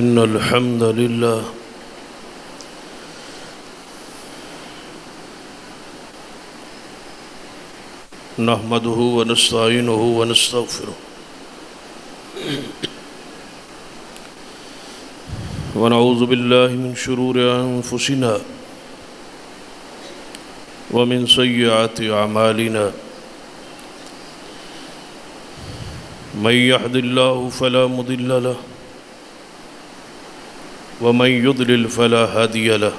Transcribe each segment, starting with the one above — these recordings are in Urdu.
إن الحمد لله نحمده ونستعينه ونستغفره ونعوذ بالله من شرور أنفسنا ومن سيئات أعمالنا من يهد الله فلا مضل له ومن يضلل فلا هادي له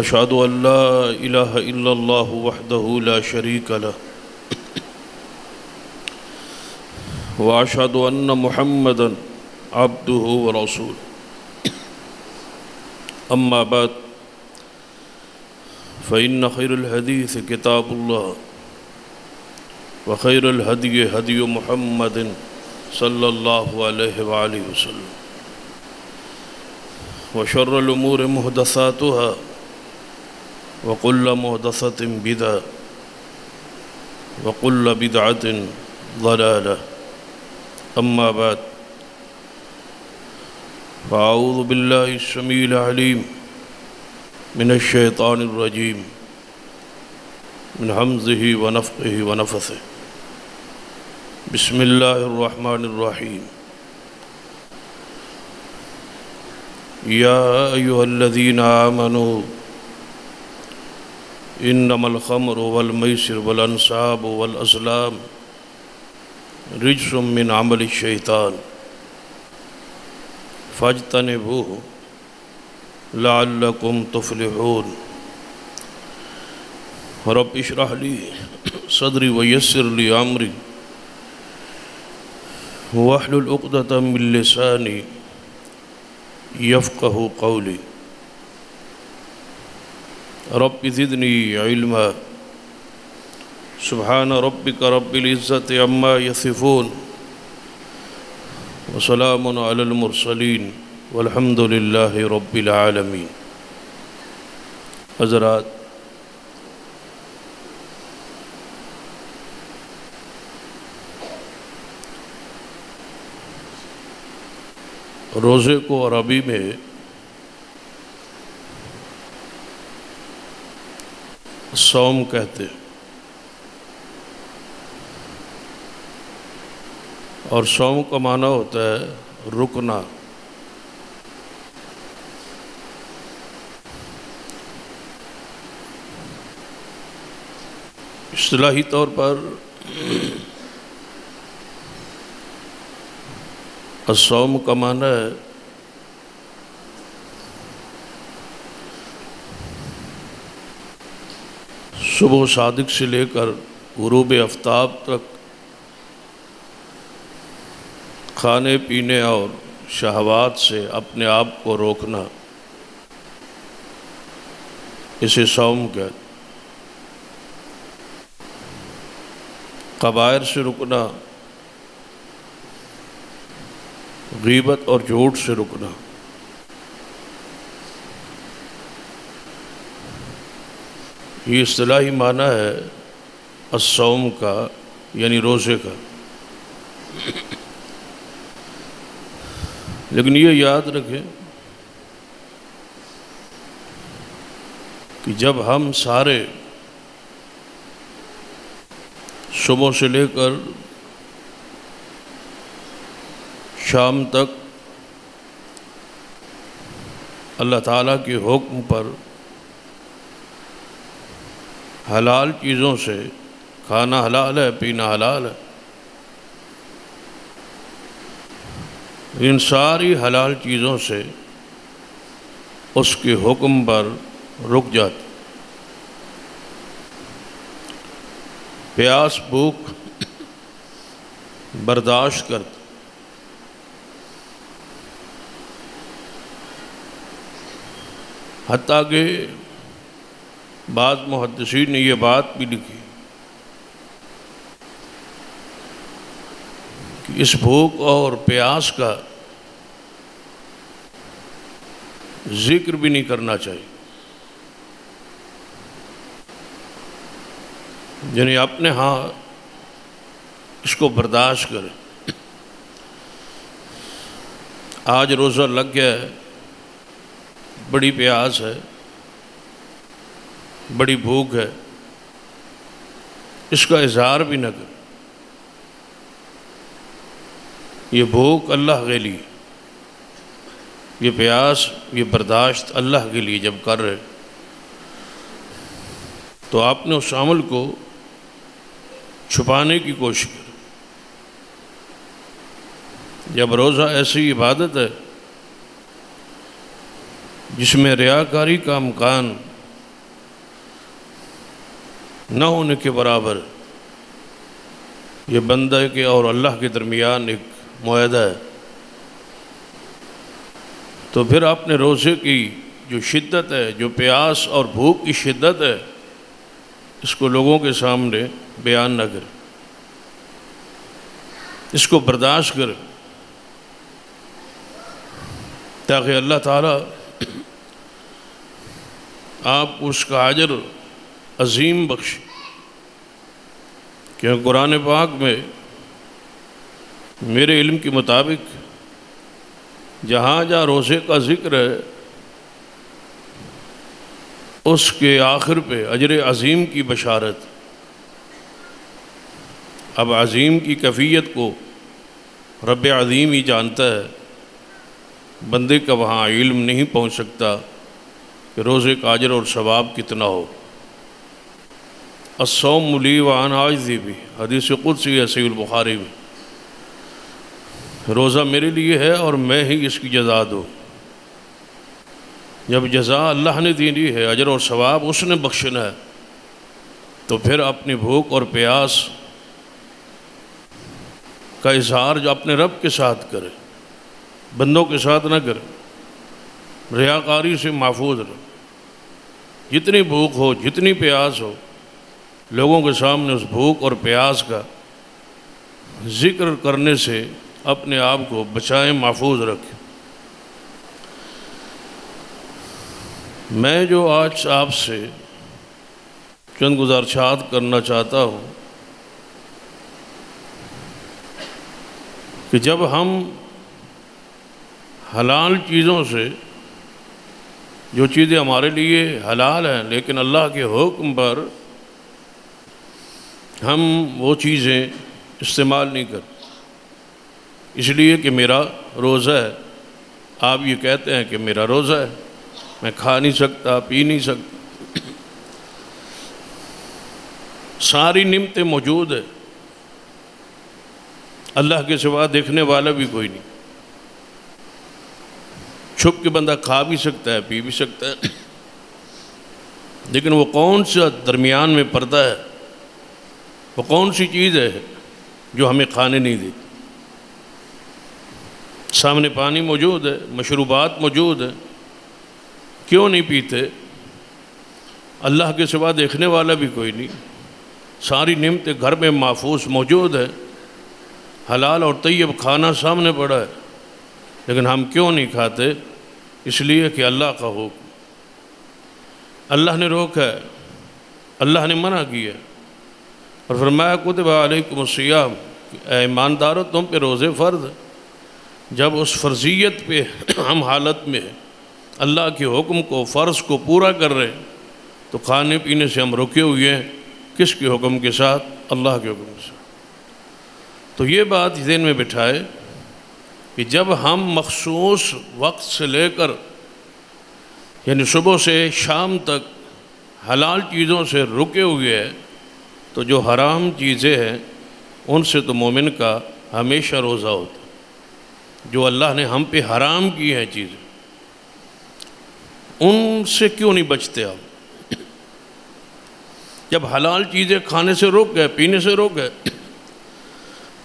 أشهد أن لا إله إلا الله وحده لا شريك له وأشهد أن محمدا عبده ورسوله أما بعد فإن خير الحديث كتاب الله وخير الهدي هدي محمد صلى الله عليه وآله وسلم وشر الأمور محدثاتها وكل محدثة بدعة وكل بدعة ضلالة أما بعد فأعوذ بالله السميع العليم من الشيطان الرجيم من همزه ونفخه ونفثه بسم الله الرحمن الرحيم يا أيها الذين آمنوا إنما الخمر والميسر والأنصاب والأزلام رجس من عمل الشيطان فاجتنبوه لعلكم تفلحون رب اشرح لي صدري ويسر لي أمري واحلل عقدة من لساني يفقه قولي رب زدني علما سبحان ربك رب العزة عما يصفون وسلام على المرسلين والحمد لله رب العالمين. حضرات، روزے کو عربی میں صوم کہتے ہیں، اور صوم کا معنی ہوتا ہے رکنا. اصطلاحی طور پر الصوم کا معنی ہے صبح صادق سے لے کر غروب آفتاب تک کھانے پینے اور شہوات سے اپنے آپ کو روکنا، اسے صوم کہتے. کبائر سے رکنا، غیبت اور جھوٹ سے رکنا. یہ اصطلاحی معنی ہے الصوم کا، یعنی روزے کا. لیکن یہ یاد رکھیں کہ جب ہم سارے صبح سے لے کر شام تک اللہ تعالیٰ کے حکم پر حلال چیزوں سے، کھانا حلال ہے، پینا حلال ہے، ان ساری حلال چیزوں سے اس کے حکم پر رک جاتے. پیاس بھوک برداشت کرتے. حتیٰ کہ بعض محدثین نے یہ بات بھی لکھی کہ اس بھوک اور پیاس کا ذکر بھی نہیں کرنا چاہیے. یعنی اپنے ہاں اس کو برداشت کریں. آج روزہ لگ گیا ہے، بڑی پیاس ہے، بڑی بھوک ہے، اس کا اظہار بھی نہ کر۔ یہ بھوک اللہ کے لیے، یہ پیاس، یہ برداشت اللہ کے لیے جب کر رہے، تو آپ نے اس عمل کو چھپانے کی کوشش کی۔ جب روزہ ایسی عبادت ہے جس میں ریاکاری کا امکان نہ ہونے کے برابر، یہ بندہ کے اور اللہ کے درمیان ایک معاہدہ ہے، تو پھر آپ نے روزے کی جو شدت ہے، جو پیاس اور بھوک کی شدت ہے، اس کو لوگوں کے سامنے بیان نہ کرے، اس کو برداشت کرے، تاکہ اللہ تعالیٰ آپ کو اس کا اجر عظیم بخش۔ کیونکہ قرآن پاک میں میرے علم کے مطابق جہاں جہاں روزے کا ذکر ہے، اس کے آخر پہ اجر عظیم کی بشارت۔ اب عظیم کی کیفیت کو رب عظیم ہی جانتا ہے، بندے کا وہاں علم نہیں پہنچ سکتا کہ روزے کا اجر اور ثواب کتنا ہو۔ الصوم لی وانا اجزی بھی، حدیث قدسی ہے صحیح البخاری میں، روزہ میرے لیے ہے اور میں ہی اس کی جزا دوں۔ جب جزا اللہ نے دینی ہے، اجر اور ثواب اس نے بخشنا ہے، تو پھر اپنی بھوک اور پیاس کا اظہار جو اپنے رب کے ساتھ کرے، بندوں کے ساتھ نہ کرے، ریاکاری سے محفوظ رہے۔ جتنی بھوک ہو، جتنی پیاس ہو، لوگوں کے سامنے اس بھوک اور پیاس کا ذکر کرنے سے اپنے آپ کو بچائیں، محفوظ رکھیں۔ میں جو آج آپ سے چند گزارشات کرنا چاہتا ہوں کہ جب ہم حلال چیزوں سے، جو چیزیں ہمارے لیے حلال ہیں لیکن اللہ کے حکم پر ہم وہ چیزیں استعمال نہیں کرتے، اس لیے کہ میرا روزہ ہے، آپ یہ کہتے ہیں کہ میرا روزہ ہے، میں کھا نہیں سکتا، پی نہیں سکتا، ساری نعمتیں موجود ہیں، اللہ کے سوا دیکھنے والا بھی کوئی نہیں، چھپ کے بندہ کھا بھی سکتا ہے، پی بھی سکتا ہے، لیکن وہ کون سا درمیان میں پردہ ہے، وہ کون سی چیز ہے جو ہمیں کھانے نہیں دیتی؟ سامنے پانی موجود ہے، مشروبات موجود ہیں، کیوں نہیں پیتے؟ اللہ کے سوا دیکھنے والا بھی کوئی نہیں، ساری نعمتیں گھر میں محفوظ موجود ہے، حلال اور طیب کھانا سامنے پڑا ہے، لیکن ہم کیوں نہیں کھاتے؟ اس لیے کہ اللہ کا حکم، اللہ نے روکا ہے، اللہ نے منع کیا ہے، اور فرمایا کتب علیکم الصیام، اے ایماندارو تم پہ روزے فرض ہے۔ جب اس فرضیت پہ ہم حالت میں اللہ کے حکم کو، فرض کو پورا کر رہے ہیں، تو کھانے پینے سے ہم رکے ہوئے ہیں، کس کے حکم کے ساتھ؟ اللہ کے حکم کے ساتھ۔ تو یہ بات ذہن میں بٹھائے کہ جب ہم مخصوص وقت سے لے کر، یعنی صبح سے شام تک حلال چیزوں سے رکے ہوئے ہیں، تو جو حرام چیزیں ہیں ان سے تو مومن کا ہمیشہ روزہ ہوتا ہے۔ جو اللہ نے ہم پہ حرام کی ہیں چیزیں، ان سے کیوں نہیں بچتے آپ؟ جب حلال چیزیں کھانے سے روک گئے، پینے سے روک گئے،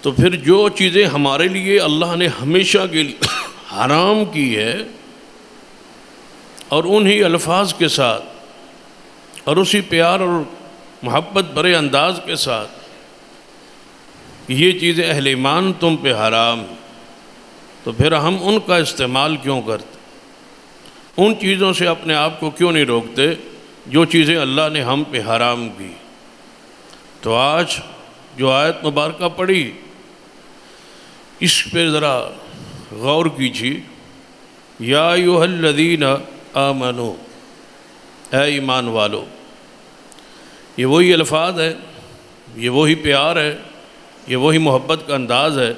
تو پھر جو چیزیں ہمارے لیے اللہ نے ہمیشہ کے لیے حرام کی ہے، اور انہی الفاظ کے ساتھ اور اسی پیار اور محبت بھرے انداز کے ساتھ کہ یہ چیزیں اہل ایمان تم پہ حرام ہیں، تو پھر ہم ان کا استعمال کیوں کرتے؟ ان چیزوں سے اپنے آپ کو کیوں نہیں روکتے جو چیزیں اللہ نے ہم پہ حرام کی؟ تو آج جو آیت مبارکہ پڑھی، اس پہ ذرا غور کیجیے۔ یا ایھا الذین آمنو، اے ایمان والو۔ یہ وہی الفاظ ہے، یہ وہی پیار ہے، یہ وہی محبت کا انداز ہے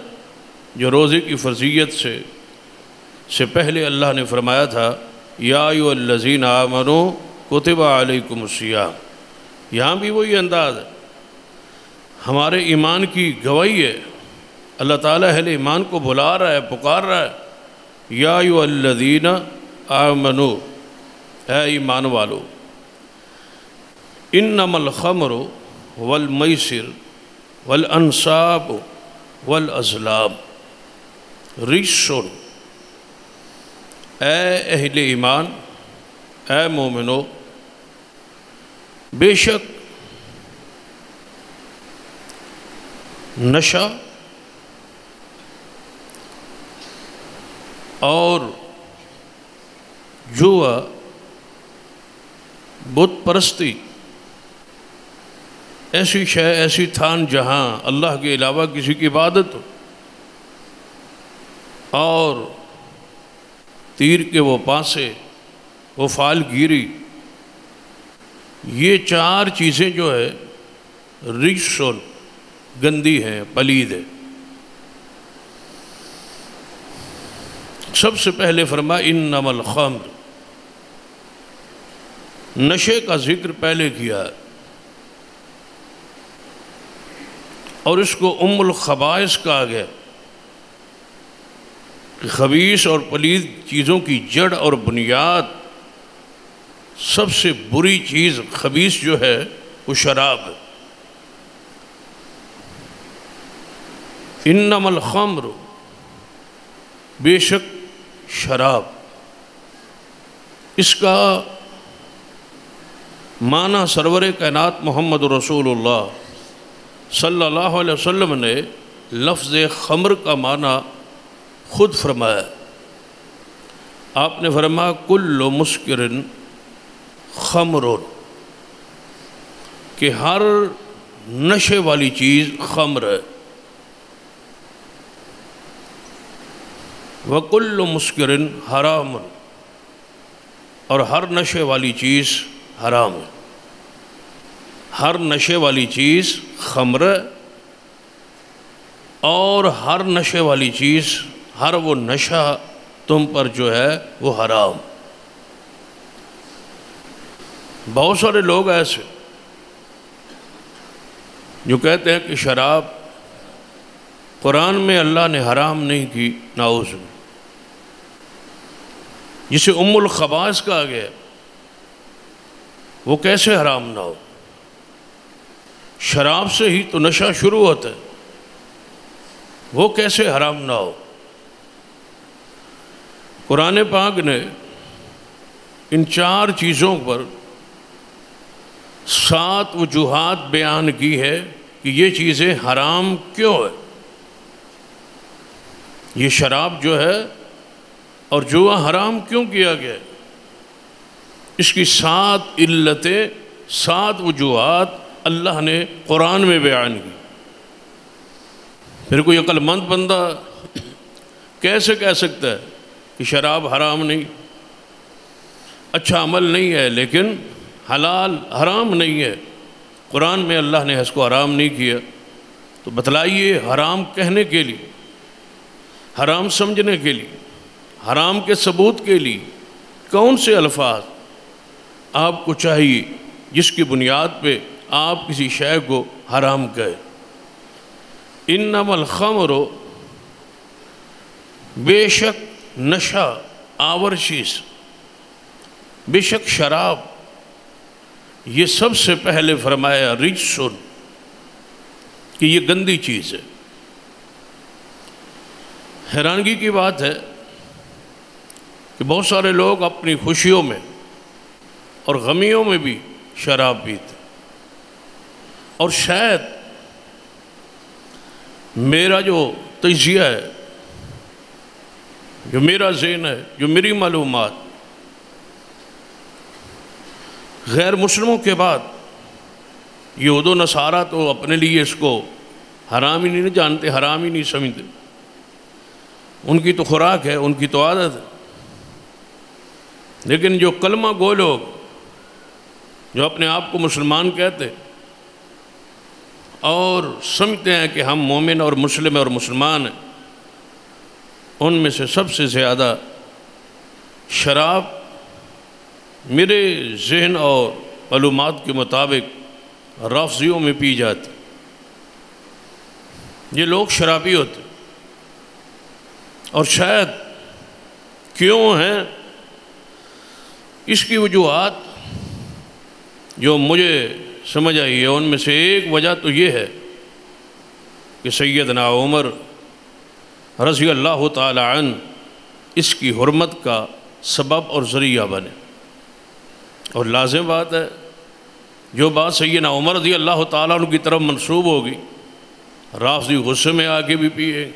جو روزے کی فرضیت سے پہلے اللہ نے فرمایا تھا یا ایھا الذین آمنو کتب علیکم الصیام۔ یہاں بھی وہی انداز ہے، ہمارے ایمان کی گواہی ہے۔ اللہ تعالیٰ اہل ایمان کو بلا رہا ہے، پکار رہا ہے، یا ایھا الذین آمنو، اے ایمان والو۔ انما الخمر والمیسر والانصاب والازلام رجس، اے اہل ایمان، اے مومنو، بے شک نشہ اور جوا، بت پرستی، ایسی شے، ایسی تھان جہاں اللہ کے علاوہ کسی کی عبادت ہو، اور تیر کے وہ پانسے، وہ فال گیری، یہ چار چیزیں جو ہے رجسن، گندی ہیں، پلید ہے۔ سب سے پہلے فرمایا انما الخمر، نشے کا ذکر پہلے کیا ہے، اور اس کو ام الخبائث کہا گیا کہ خبیث اور پلید چیزوں کی جڑ اور بنیاد، سب سے بری چیز خبیث جو ہے وہ شراب ہے۔ انما الخمر، بے شک شراب، اس کا معنی سرور کائنات محمد رسول اللہ صلی اللہ علیہ وسلم نے لفظ خمر کا معنی خود فرمایا۔ آپ نے فرمایا کل مسکر خمر، کہ ہر نشے والی چیز خمر ہے۔ وَكُلُّ مُسْكِرٍ حرام، اور ہر نشے والی چیز حرام ہے۔ ہر نشے والی چیز خمر ہے، اور ہر نشے والی چیز، ہر وہ نشہ تم پر جو ہے وہ حرام۔ بہت سارے لوگ ایسے جو کہتے ہیں کہ شراب قرآن میں اللہ نے حرام نہیں کی، نعوذ باللہ، جسے ام الخبائث کہا گیا، وہ کیسے حرام نہ ہو؟ شراب سے ہی تو نشہ شروع ہوتا ہے، وہ کیسے حرام نہ ہو؟ قرآن پاک نے ان چار چیزوں پر 7 وجوہات بیان کی ہے کہ یہ چیزیں حرام کیوں ہے۔ یہ شراب جو ہے اور جوا حرام کیوں کیا گیا ہے؟ اس کی 7 علتیں، 7 وجوہات اللہ نے قرآن میں بیان کی۔ پھر کوئی عقل مند بندہ کیسے کہہ سکتا ہے کہ شراب حرام نہیں، اچھا عمل نہیں ہے لیکن حلال، حرام نہیں ہے، قرآن میں اللہ نے اس کو حرام نہیں کیا؟ تو بتلائیے، حرام کہنے کے لیے، حرام سمجھنے کے لیے، حرام کے ثبوت کے لیے کون سے الفاظ آپ کو چاہیے جس کی بنیاد پہ آپ کسی شے کو حرام کہیں؟ انما الخمر، بے شک نشہ آور چیز، بے شک شراب، یہ سب سے پہلے فرمایا رجسن، کہ یہ گندی چیز ہے۔ حیرانگی کی بات ہے کہ بہت سارے لوگ اپنی خوشیوں میں اور غمیوں میں بھی شراب پیتے، اور شاید میرا جو تجزیہ ہے، جو میرا ذہن ہے، جو میری معلومات، غیر مسلموں کے بعد یہود و نصارہ تو اپنے لیے اس کو حرام ہی نہیں جانتے، حرام ہی نہیں سمجھتے، ان کی تو خوراک ہے، ان کی تو عادت ہے۔ لیکن جو کلمہ گو لوگ جو اپنے آپ کو مسلمان کہتے اور سمجھتے ہیں کہ ہم مومن اور مسلم اور مسلمان ہیں، ان میں سے سب سے زیادہ شراب میرے ذہن اور معلومات کے مطابق رافضیوں میں پی جاتی۔ یہ لوگ شرابی ہوتے اور شاید کیوں ہیں، اس کی وجوہات جو مجھے سمجھ آئی ہے ان میں سے ایک وجہ تو یہ ہے کہ سیدنا عمر رضی اللہ تعالی عنہ اس کی حرمت کا سبب اور ذریعہ بنے، اور لازم بات ہے جو بات سیدنا عمر رضی اللہ تعالیٰ عنہ کی طرف منسوب ہوگی، رافضی غصے میں آ کے بھی پیے،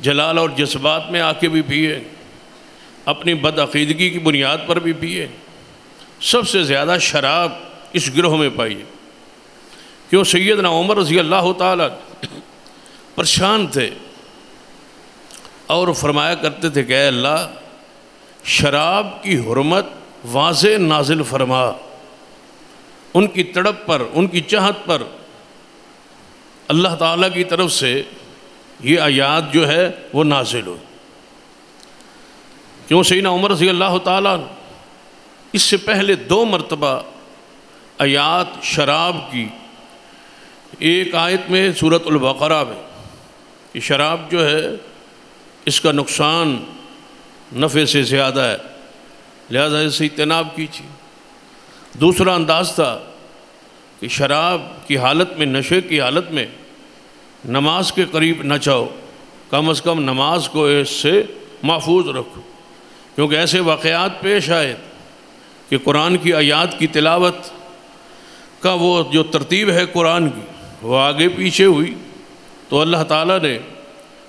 جلال اور جذبات میں آ کے بھی پیے، اپنی بدعقیدگی کی بنیاد پر بھی پیے، سب سے زیادہ شراب اس گروہ میں پائی۔ کیوں؟ سیدنا عمر رضی اللہ تعالیٰ پریشان تھے اور فرمایا کرتے تھے کہ اے اللہ، شراب کی حرمت واضح نازل فرما۔ ان کی تڑپ پر، ان کی چاہت پر اللہ تعالیٰ کی طرف سے یہ آیات جو ہے وہ نازل ہوئی۔ کیوں؟ سیدنا عمر رضی اللہ تعالیٰ اس سے پہلے 2 مرتبہ آیات شراب کی، ایک آیت میں سورۃ البقرہ میں کہ شراب جو ہے اس کا نقصان نفع سے زیادہ ہے، لہذا اس سے اجتناب کیجیے۔ دوسرا انداز تھا کہ شراب کی حالت میں، نشے کی حالت میں نماز کے قریب نہ جاؤ، کم از کم نماز کو اس سے محفوظ رکھو، کیونکہ ایسے واقعات پیش آئے کہ قرآن کی آیات کی تلاوت کا وہ جو ترتیب ہے قرآن کی وہ آگے پیچھے ہوئی، تو اللہ تعالیٰ نے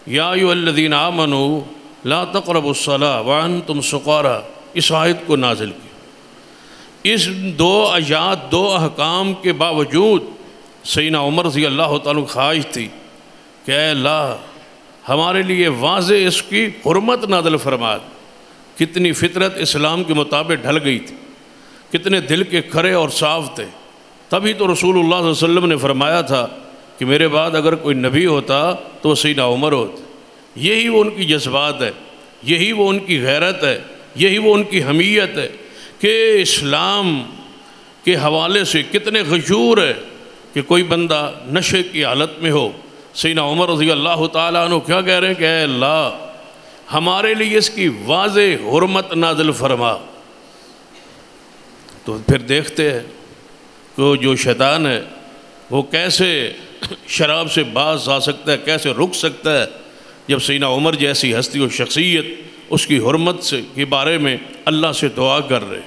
یا ایھا الذین آمنوا لا تقربوا الصلاۃ وانتم سکاریٰ اس آیت کو نازل کی۔ اس 2 آیات، 2 احکام کے باوجود سیدنا عمر رضی اللہ تعالیٰ خواہش تھی کہ اے اللہ ہمارے لیے واضح اس کی حرمت نازل فرما۔ کتنی فطرت اسلام کے مطابق ڈھل گئی تھی، کتنے دل کے کھرے اور صاف تھے، تبھی تو رسول اللہ صلی اللہ علیہ وسلم نے فرمایا تھا کہ میرے بعد اگر کوئی نبی ہوتا تو وہ سیدنا عمر ہوتے۔ یہی وہ ان کی جذبات ہے، یہی وہ ان کی غیرت ہے، یہی وہ ان کی حمیت ہے کہ اسلام کے حوالے سے کتنے غیور ہے کہ کوئی بندہ نشے کی حالت میں ہو۔ سیدنا عمر رضی اللہ تعالیٰ عنہ کیا کہہ رہے ہیں کہ اے اللہ ہمارے لیے اس کی واضح حرمت نازل فرما۔ تو پھر دیکھتے ہیں کہ جو شیطان ہے وہ کیسے شراب سے باز آ سکتا ہے، کیسے رک سکتا ہے، جب سیدنا عمر جیسی ہستی و شخصیت اس کی حرمت سے کے بارے میں اللہ سے دعا کر رہے،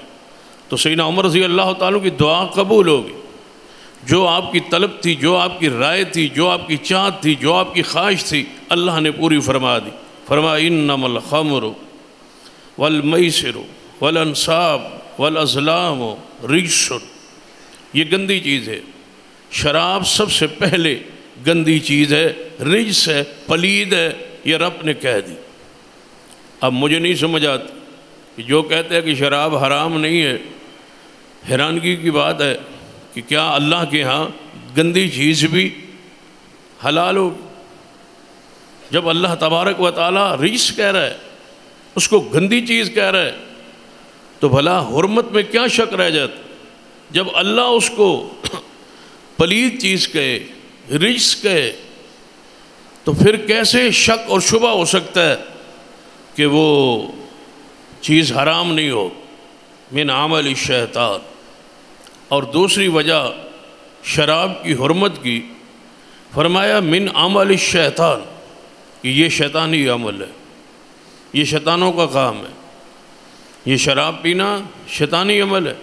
تو سیدنا عمر رضی اللہ تعالیٰ کی دعا قبول ہوگی۔ جو آپ کی طلب تھی، جو آپ کی رائے تھی، جو آپ کی چاہت تھی، جو آپ کی خواہش تھی، اللہ نے پوری فرما دی۔ فرمایا انما الخمر والمیسر والانصاب والازلام رجس، یہ گندی چیز ہے۔ شراب سب سے پہلے گندی چیز ہے، رجس ہے، پلید ہے، یہ رب نے کہہ دی۔ اب مجھے نہیں سمجھ آتی کہ جو کہتے ہیں کہ شراب حرام نہیں ہے، حیرانگی کی بات ہے کہ کیا اللہ کے ہاں گندی چیز بھی حلال ہوگی؟ جب اللہ تبارک و تعالیٰ رجس کہہ رہا ہے، اس کو گندی چیز کہہ رہا ہے، تو بھلا حرمت میں کیا شک رہ جاتا؟ جب اللہ اس کو پلید چیز کہے، رجس کہے، تو پھر کیسے شک اور شبہ ہو سکتا ہے کہ وہ چیز حرام نہیں ہو؟ من عمل الشیطان۔ اور دوسری وجہ شراب کی حرمت کی، فرمایا من عمل الشیطان، کہ یہ شیطانی عمل ہے، یہ شیطانوں کا کام ہے، یہ شراب پینا شیطانی عمل ہے،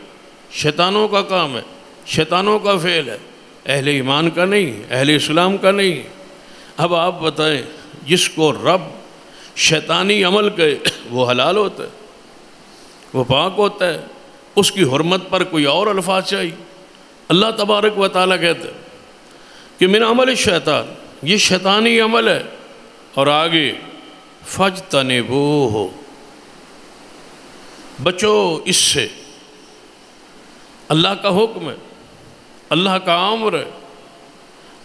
شیطانوں کا کام ہے، شیطانوں کا فعل ہے، اہل ایمان کا نہیں، اہل اسلام کا نہیں۔ اب آپ بتائیں، جس کو رب شیطانی عمل کہے وہ حلال ہوتا ہے، وہ پاک ہوتا ہے، اس کی حرمت پر کوئی اور الفاظ چاہیے؟ اللہ تبارک و تعالیٰ کہتے ہیں کہ من عمل الشیطان، یہ شیطانی عمل ہے، اور آگے فاجتنبوہ، بچو اس سے، اللہ کا حکم ہے، اللہ کا امر ہے،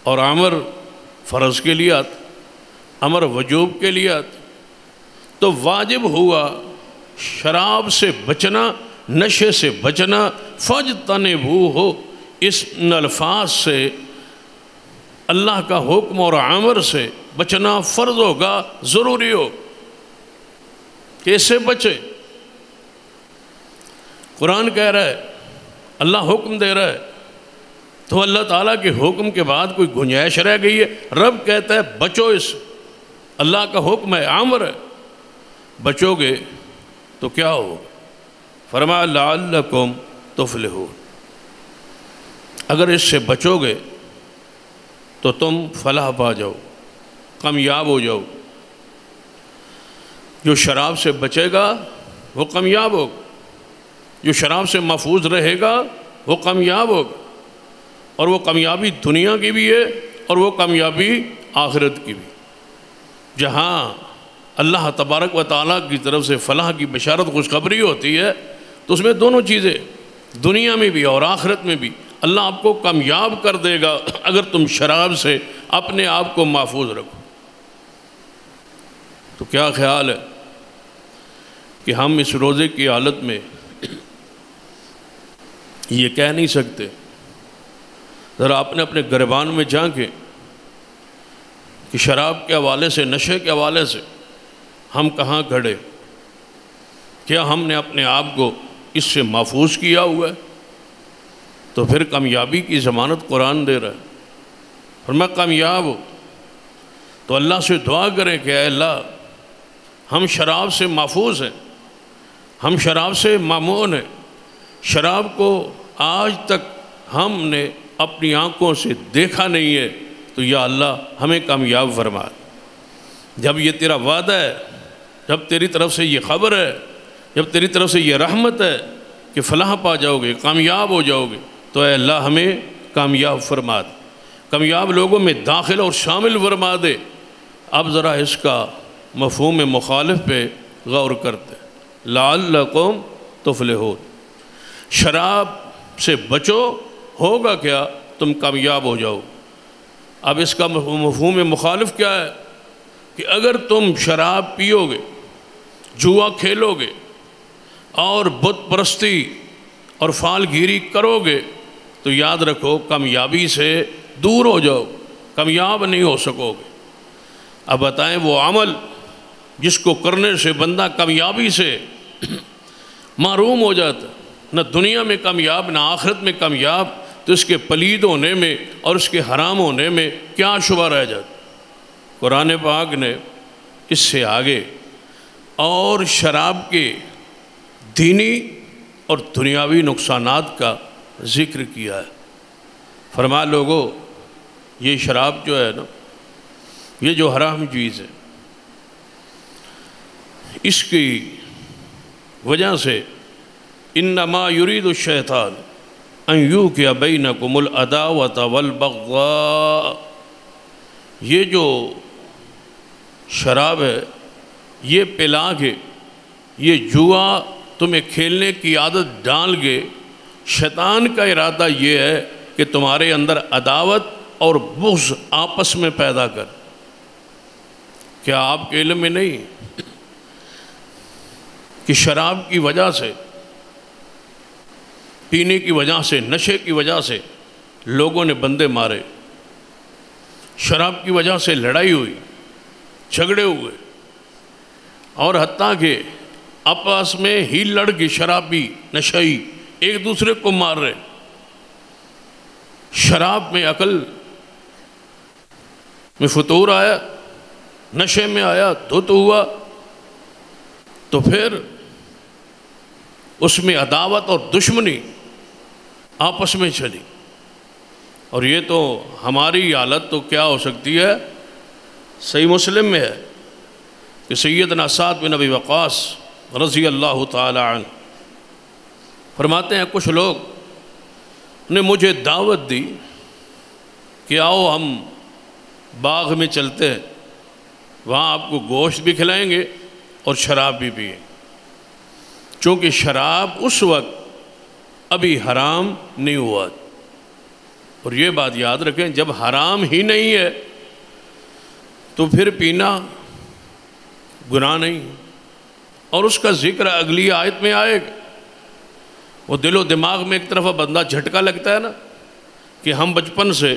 اور امر فرض کے لیے آتا، امر وجوب کے لیے آتا، تو واجب ہوا شراب سے بچنا، نشے سے بچنا۔ فاجتنبوہ، اس الفاظ سے اللہ کا حکم اور امر سے بچنا فرض ہوگا، ضروری ہو کہ اس سے بچے۔ قرآن کہہ رہا ہے، اللہ حکم دے رہا ہے، تو اللہ تعالیٰ کے حکم کے بعد کوئی گنجائش رہ گئی ہے؟ رب کہتا ہے بچو اس، اللہ کا حکم ہے، امر ہے، بچو گے تو کیا ہوگا؟ فرمایا لعلکم تفلحون، اگر اس سے بچو گے تو تم فلاح پا جاؤ، کامیاب ہو جاؤ۔ جو شراب سے بچے گا وہ کامیاب ہوگا، جو شراب سے محفوظ رہے گا وہ کامیاب ہوگا، اور وہ کامیابی دنیا کی بھی ہے اور وہ کامیابی آخرت کی بھی۔ جہاں اللہ تبارک و تعالیٰ کی طرف سے فلاح کی بشارت خوشخبری ہوتی ہے تو اس میں دونوں چیزیں، دنیا میں بھی اور آخرت میں بھی، اللہ آپ کو کامیاب کر دے گا اگر تم شراب سے اپنے آپ کو محفوظ رکھو۔ تو کیا خیال ہے کہ ہم اس روزے کی حالت میں یہ کہہ نہیں سکتے؟ ذرا اپنے اپنے گریبان میں جھانکیں کہ شراب کے حوالے سے، نشے کے حوالے سے ہم کہاں کھڑے؟ کیا ہم نے اپنے آپ کو اس سے محفوظ کیا ہوا ہے؟ تو پھر کامیابی کی ضمانت قرآن دے رہا ہے، اور میں کامیاب ہوں۔ تو اللہ سے دعا کریں کہ اے اللہ، ہم شراب سے محفوظ ہیں، ہم شراب سے مامون ہیں، شراب کو آج تک ہم نے اپنی آنکھوں سے دیکھا نہیں ہے، تو یا اللہ ہمیں کامیاب فرما۔ جب یہ تیرا وعدہ ہے، جب تیری طرف سے یہ خبر ہے، جب تیری طرف سے یہ رحمت ہے کہ فلاح پا جاؤ گے، کامیاب ہو جاؤ گے، تو اے اللہ ہمیں کامیاب فرما دے، کامیاب لوگوں میں داخل اور شامل فرما دے۔ اب ذرا اس کا مفہوم مخالف پہ غور کرتے، لعلکم تفلحون، شراب سے بچو، ہوگا کیا؟ تم کامیاب ہو جاؤ۔ اب اس کا مفہوم مخالف کیا ہے کہ اگر تم شراب پیو گے، جوا کھیلو گے اور بت پرستی اور فال گیری کرو گے تو یاد رکھو کامیابی سے دور ہو جاؤ، کامیاب نہیں ہو سکو گے۔ اب بتائیں وہ عمل جس کو کرنے سے بندہ کامیابی سے محروم ہو جاتا، نہ دنیا میں کامیاب نہ آخرت میں کامیاب، تو اس کے پلید ہونے میں اور اس کے حرام ہونے میں کیا شبہ رہ جاتا؟ قرآن پاک نے اس سے آگے اور شراب کے دینی اور دنیاوی نقصانات کا ذکر کیا ہے۔ فرما لوگو، یہ شراب جو ہے نا، یہ جو حرام چیز ہے، اس کی وجہ سے انما یرید الشیطان ان یوقع بینکم العداوۃ والبغضاء، یہ جو شراب ہے، یہ پلا کے، یہ جوا تمہیں کھیلنے کی عادت ڈال کے، شیطان کا ارادہ یہ ہے کہ تمہارے اندر عداوت اور بغض آپس میں پیدا کر۔ کیا آپ کے علم میں نہیں کہ شراب کی وجہ سے، پینے کی وجہ سے، نشے کی وجہ سے لوگوں نے بندے مارے، شراب کی وجہ سے لڑائی ہوئی، جھگڑے ہوئے، اور حتیٰ کہ آپس میں ہی لڑ کے شرابی نشئی ایک دوسرے کو مار رہے۔ شراب میں عقل میں فطور آیا، نشے میں آیا دھت ہوا، تو پھر اس میں عداوت اور دشمنی آپس میں چلی۔ اور یہ تو ہماری حالت تو کیا ہو سکتی ہے؟ صحیح مسلم میں ہے کہ سیدنا سعد بن ابی وقاص رضی اللہ تعالی عنہ فرماتے ہیں، کچھ لوگ نے مجھے دعوت دی کہ آؤ ہم باغ میں چلتے ہیں، وہاں آپ کو گوشت بھی کھلائیں گے اور شراب بھی پئیں۔ چونکہ شراب اس وقت ابھی حرام نہیں ہوا. اور یہ بات یاد رکھیں، جب حرام ہی نہیں ہے تو پھر پینا گناہ نہیں. اور اس کا ذکر اگلی آیت میں آئے گا. وہ دل و دماغ میں ایک طرف بندہ جھٹکا لگتا ہے نا کہ ہم بچپن سے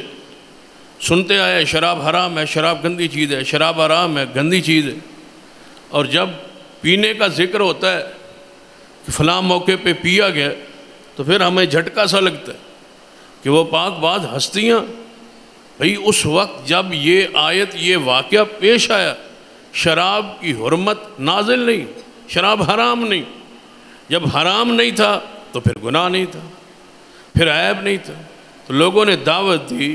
سنتے آئے شراب حرام ہے، شراب گندی چیز ہے، شراب حرام ہے، گندی چیز ہے. اور جب پینے کا ذکر ہوتا ہے کہ فلاں موقع پہ پیا گیا تو پھر ہمیں جھٹکا سا لگتا ہے کہ وہ پاک باز ہستیاں بھئی اس وقت جب یہ آیت یہ واقعہ پیش آیا شراب کی حرمت نازل نہیں، شراب حرام نہیں. جب حرام نہیں تھا تو پھر گناہ نہیں تھا، پھر عیب نہیں تھا. تو لوگوں نے دعوت دی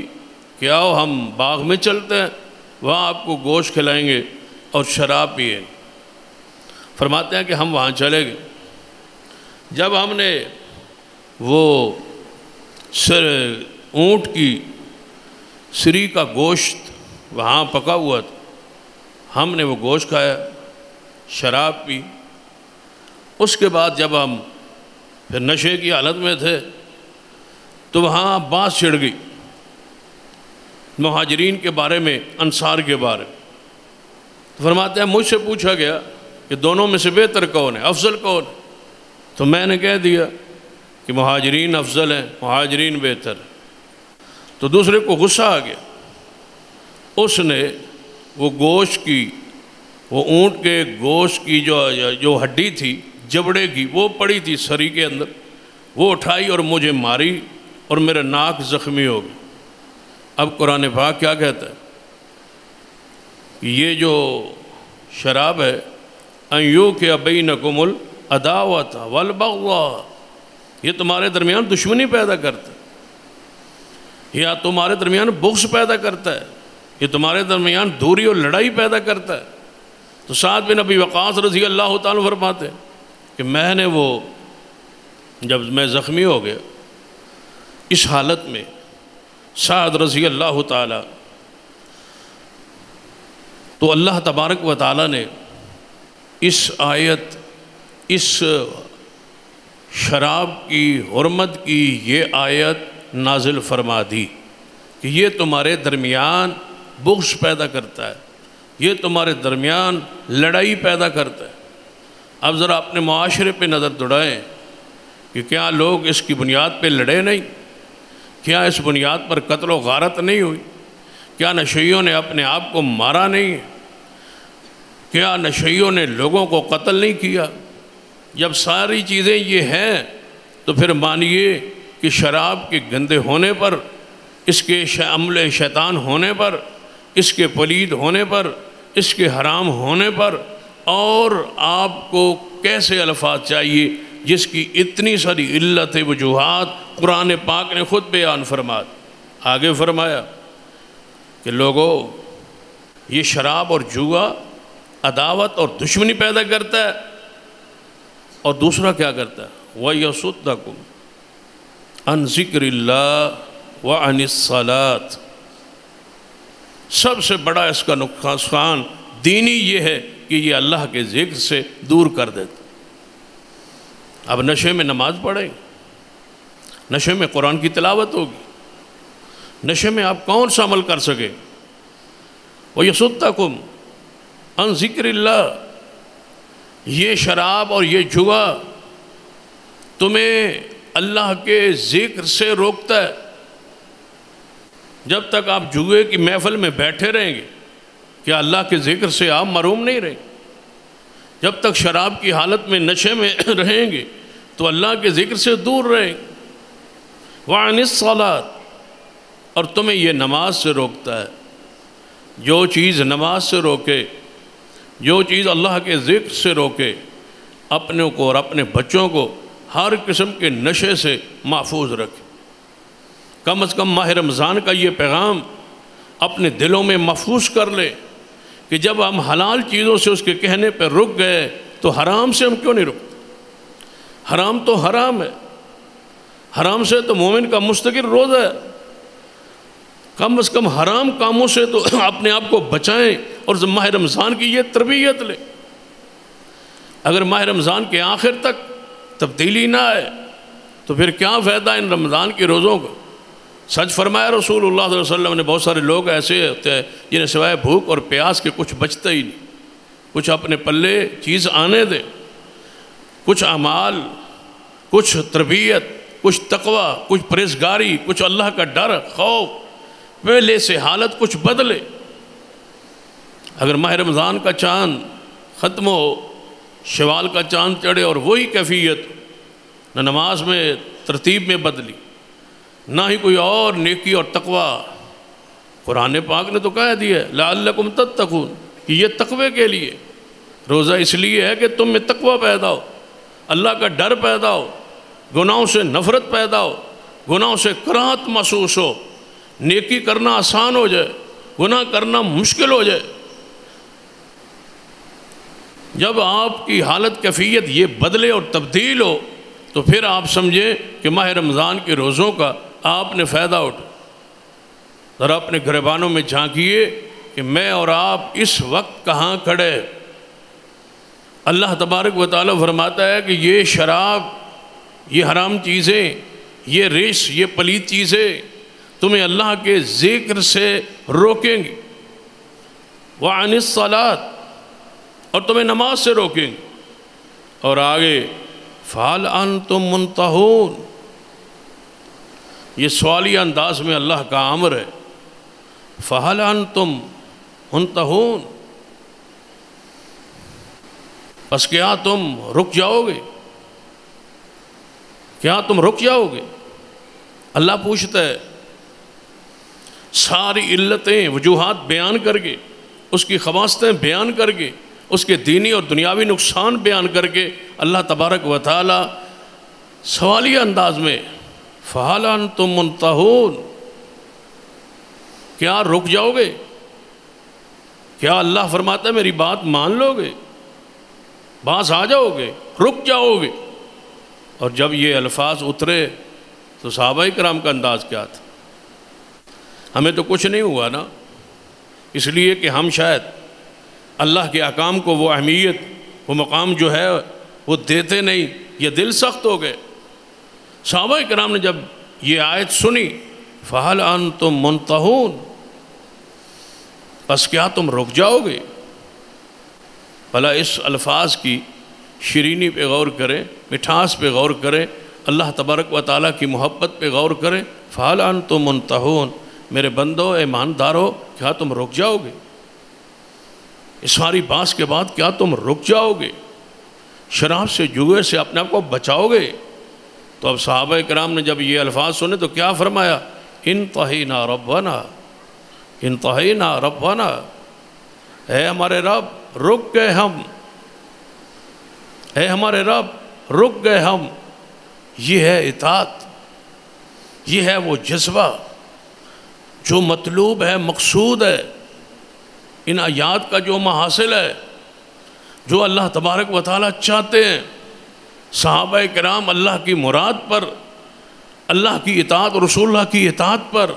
کہ آؤ ہم باغ میں چلتے ہیں، وہاں آپ کو گوشت کھلائیں گے اور شراب پیئیں. فرماتے ہیں کہ ہم وہاں چلے گئے. جب ہم نے وہ اونٹ کی سری کا گوشت وہاں پکا ہوا تھا، ہم نے وہ گوشت کھایا، شراب پی. اس کے بعد جب ہم پھر نشے کی حالت میں تھے تو وہاں بات چھڑ گئی مہاجرین کے بارے میں، انصار کے بارے میں. فرماتے ہیں مجھ سے پوچھا گیا کہ دونوں میں سے بہتر کون ہے، افضل کون ہے؟ تو میں نے کہہ دیا کہ مہاجرین افضل ہیں، مہاجرین بہتر ہیں. تو دوسرے کو غصہ آ گیا. اس نے وہ گوشت کی، وہ اونٹ کے گوشت کی جو ہڈی تھی جبڑے کی، وہ پڑی تھی سری کے اندر، وہ اٹھائی اور مجھے ماری اور میرا ناک زخمی ہو گیا. اب قرآن پاک کیا کہتا ہے کہ یہ جو شراب ہے ان یوقع بینکم العداوۃ والبغضاء، یہ تمہارے درمیان دشمنی پیدا کرتا ہے، یا تمہارے درمیان بغض پیدا کرتا ہے، یہ تمہارے درمیان دوری اور لڑائی پیدا کرتا ہے. تو سعد بن ابی وقاص رضی اللہ تعالیٰ فرماتے ہیں کہ میں نے وہ جب میں زخمی ہو گیا اس حالت میں سعد رضی اللہ تعالیٰ، تو اللہ تبارک و تعالیٰ نے اس آیت، اس شراب کی حرمت کی یہ آیت نازل فرما دی کہ یہ تمہارے درمیان بغض پیدا کرتا ہے، یہ تمہارے درمیان لڑائی پیدا کرتا ہے. اب ذرا اپنے معاشرے پہ نظر دوڑائیں کہ کیا لوگ اس کی بنیاد پہ لڑے نہیں؟ کیا اس بنیاد پر قتل و غارت نہیں ہوئی؟ کیا نشیوں نے اپنے آپ کو مارا نہیں؟ کیا نشیوں نے لوگوں کو قتل نہیں کیا؟ جب ساری چیزیں یہ ہیں تو پھر مانیے کہ شراب کے گندے ہونے پر، اس کے عمل شیطان ہونے پر، اس کے پلید ہونے پر، اس کے حرام ہونے پر، اور آپ کو کیسے الفاظ چاہیے جس کی اتنی ساری علت وجوہات قرآن پاک نے خود بیان فرما. آگے فرمایا کہ لوگوں یہ شراب اور جوا عداوت اور دشمنی پیدا کرتا ہے، اور دوسرا کیا کرتا ہے وَيَصُدَّكُمْ عَنْ ذِكْرِ اللَّهِ وَعَنِ الصَّلَاةِ. سب سے بڑا اس کا نقصان دینی یہ ہے کہ یہ اللہ کے ذکر سے دور کر دیتا. اب نشے میں نماز پڑھیں، نشے میں قرآن کی تلاوت ہوگی، نشے میں آپ کون سا عمل کر سکیں؟ وَيَصُدَّكُمْ عَنْ ذِكْرِ اللَّهِ. یہ شراب اور یہ جوا تمہیں اللہ کے ذکر سے روکتا ہے. جب تک آپ جوئے کی محفل میں بیٹھے رہیں گے کیا اللہ کے ذکر سے آپ محروم نہیں رہیں؟ جب تک شراب کی حالت میں نشے میں رہیں گے تو اللہ کے ذکر سے دور رہیں گے. وَعَنِ الصَّلَاةِ. اور تمہیں یہ نماز سے روکتا ہے. جو چیز نماز سے روکے، جو چیز اللہ کے ذکر سے روکے، اپنے کو اور اپنے بچوں کو ہر قسم کے نشے سے محفوظ رکھے. کم از کم ماہ رمضان کا یہ پیغام اپنے دلوں میں محفوظ کر لے کہ جب ہم حلال چیزوں سے اس کے کہنے پہ رک گئے تو حرام سے ہم کیوں نہیں رکتے؟ حرام تو حرام ہے، حرام سے تو مومن کا مستقل روزہ ہے. کم از کم حرام کاموں سے تو اپنے آپ کو بچائیں اور ماہ رمضان کی یہ تربیت لیں. اگر ماہ رمضان کے آخر تک تبدیلی نہ آئے تو پھر کیا فائدہ ان رمضان کے روزوں کو؟ سچ فرمایا رسول اللہ صلی اللہ علیہ وسلم نے، بہت سارے لوگ ایسے ہوتے ہیں جنہیں سوائے بھوک اور پیاس کے کچھ بچتا ہی نہیں، کچھ اپنے پلے چیز آنے دیں، کچھ اعمال، کچھ تربیت، کچھ تقوی، کچھ پرہیزگاری، کچھ اللہ کا ڈر خوف، پہلے سے حالت کچھ بدلے۔ اگر ماہ رمضان کا چاند ختم ہو، شوال کا چاند چڑھے اور وہی کیفیت نہ نماز میں ترتیب میں بدلی، نہ ہی کوئی اور نیکی اور تقوی، قرآن پاک نے تو کہہ دیا لعلکم تتقون کہ یہ تقوی کے لیے روزہ اس لیے ہے کہ تم میں تقوی پیدا ہو، اللہ کا ڈر پیدا ہو، گناہوں سے نفرت پیدا ہو، گناہوں سے کراہت محسوس ہو، نیکی کرنا آسان ہو جائے، گناہ کرنا مشکل ہو جائے۔ جب آپ کی حالت کیفیت یہ بدلے اور تبدیل ہو تو پھر آپ سمجھیں کہ ماہ رمضان کے روزوں کا آپ نے فائدہ اٹھا۔ ذرا اپنے گریبانوں میں جھانکیے کہ میں اور آپ اس وقت کہاں کھڑے۔ اللہ تبارک و تعالیٰ فرماتا ہے کہ یہ شراب، یہ حرام چیزیں، یہ ریش، یہ پلید چیزیں تمہیں اللہ کے ذکر سے روکیں گی، وعن الصلاۃ، اور تمہیں نماز سے روکیں گے۔ اور آگے فَهَلْ أَنْتُمْ مُنْتَهُونَ، یہ سوالی انداز میں اللہ کا امر ہے، فَهَلْ أَنْتُمْ مُنْتَهُونَ، بس کیا تم رک جاؤ گے؟ کیا تم رک جاؤ گے؟ اللہ پوچھتا ہے، ساری علتیں وجوہات بیان کر کے، اس کی خباستیں بیان کر کے، اس کے دینی اور دنیاوی نقصان بیان کر کے اللہ تبارک و تعالی سوالیہ انداز میں فَهَلْ أَنْتُمْ مُنْتَهُونَ، کیا رک جاؤ گے؟ کیا اللہ فرماتا ہے میری بات مان لو گے؟ باز آ جاؤ گے؟ رک جاؤ گے؟ اور جب یہ الفاظ اترے تو صحابہ کرام کا انداز کیا تھا؟ ہمیں تو کچھ نہیں ہوا نا، اس لیے کہ ہم شاید اللہ کے احکام کو وہ اہمیت، وہ مقام جو ہے وہ دیتے نہیں، یہ دل سخت ہو گئے۔ صحابہ کرام نے جب یہ آیت سنی فَهَلْ أَنْتُمْ مُنْتَهُونَ، بس کیا تم رک جاؤ گے؟ بھلا اس الفاظ کی شیرینی پہ غور کریں، مٹھاس پہ غور کریں، اللہ تبارک و تعالیٰ کی محبت پہ غور کریں۔ فَهَلْ أَنْتُمْ مُنْتَهُونَ، میرے بندو، ایماندارو، کیا تم رک جاؤ گے؟ اس ساری بات کے بعد کیا تم رک جاؤ گے؟ شراب سے، جوئے سے اپنے آپ کو بچاؤ گے؟ تو اب صحابہ کرام نے جب یہ الفاظ سنے تو کیا فرمایا؟ انتہینا ربنا، انتہینا ربنا، اے ہمارے رب رک گئے ہم، اے ہمارے رب رک گئے ہم۔ یہ ہے اطاعت، یہ ہے وہ جذبہ جو مطلوب ہے، مقصود ہے، ان آیات کا جو محاصل ہے، جو اللہ تبارک و تعالیٰ چاہتے ہیں۔ صحابہ کرام اللہ کی مراد پر، اللہ کی اطاعت، رسول اللہ کی اطاعت پر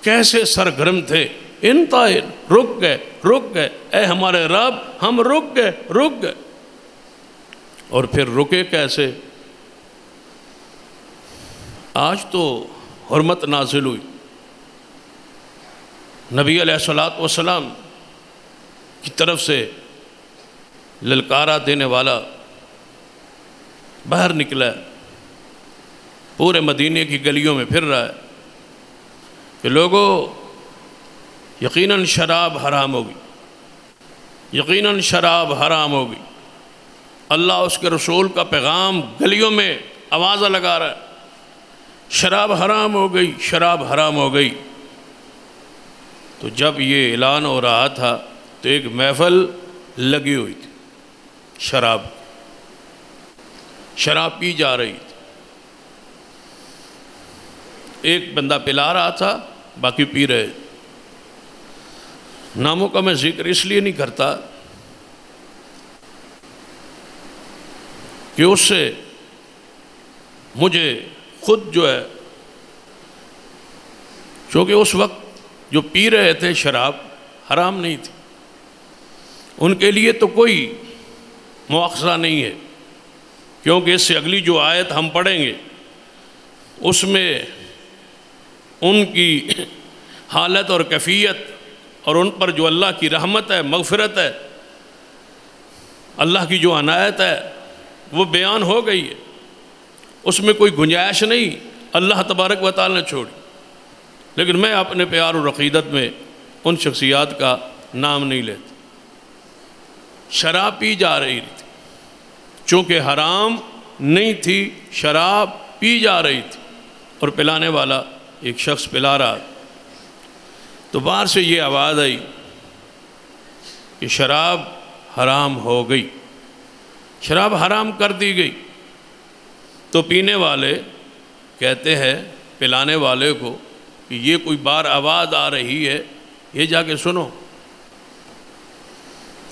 کیسے سرگرم تھے۔ انتہین، رک گئے، رک گئے، اے ہمارے رب ہم رک گئے، رک گئے۔ اور پھر رکے کیسے؟ آج تو حرمت نازل ہوئی، نبی علیہ السلام کی طرف سے للکارا دینے والا باہر نکلا ہے، پورے مدینے کی گلیوں میں پھر رہا ہے کہ لوگوں یقیناً شراب حرام ہوگی، یقیناً شراب حرام ہوگی۔ اللہ اس کے رسول کا پیغام گلیوں میں آوازہ لگا رہا ہے، شراب حرام ہو گئی، شراب حرام ہو گئی۔ تو جب یہ اعلان ہو رہا تھا تو ایک محفل لگی ہوئی تھی، شراب پی جا رہی تھی، ایک بندہ پلا رہا تھا، باقی پی رہے۔ ناموں کا میں ذکر اس لیے نہیں کرتا کہ اس سے مجھے خود جو ہے، چونکہ اس وقت جو پی رہے تھے شراب حرام نہیں تھی، ان کے لیے تو کوئی مواخذہ نہیں ہے، کیونکہ اس سے اگلی جو آیت ہم پڑھیں گے اس میں ان کی حالت اور کیفیت اور ان پر جو اللہ کی رحمت ہے، مغفرت ہے، اللہ کی جو عنایت ہے وہ بیان ہو گئی ہے، اس میں کوئی گنجائش نہیں اللہ تبارک و تعالی نے چھوڑی۔ لیکن میں اپنے پیار اور عقیدت میں ان شخصیات کا نام نہیں لیتا۔ شراب پی جا رہی تھی، چونکہ حرام نہیں تھی، شراب پی جا رہی تھی، اور پلانے والا ایک شخص پلا رہا تھا۔ تو باہر سے یہ آواز آئی کہ شراب حرام ہو گئی، شراب حرام کر دی گئی۔ تو پینے والے کہتے ہیں پلانے والے کو کہ یہ کوئی بار آواز آ رہی ہے، یہ جا کے سنو۔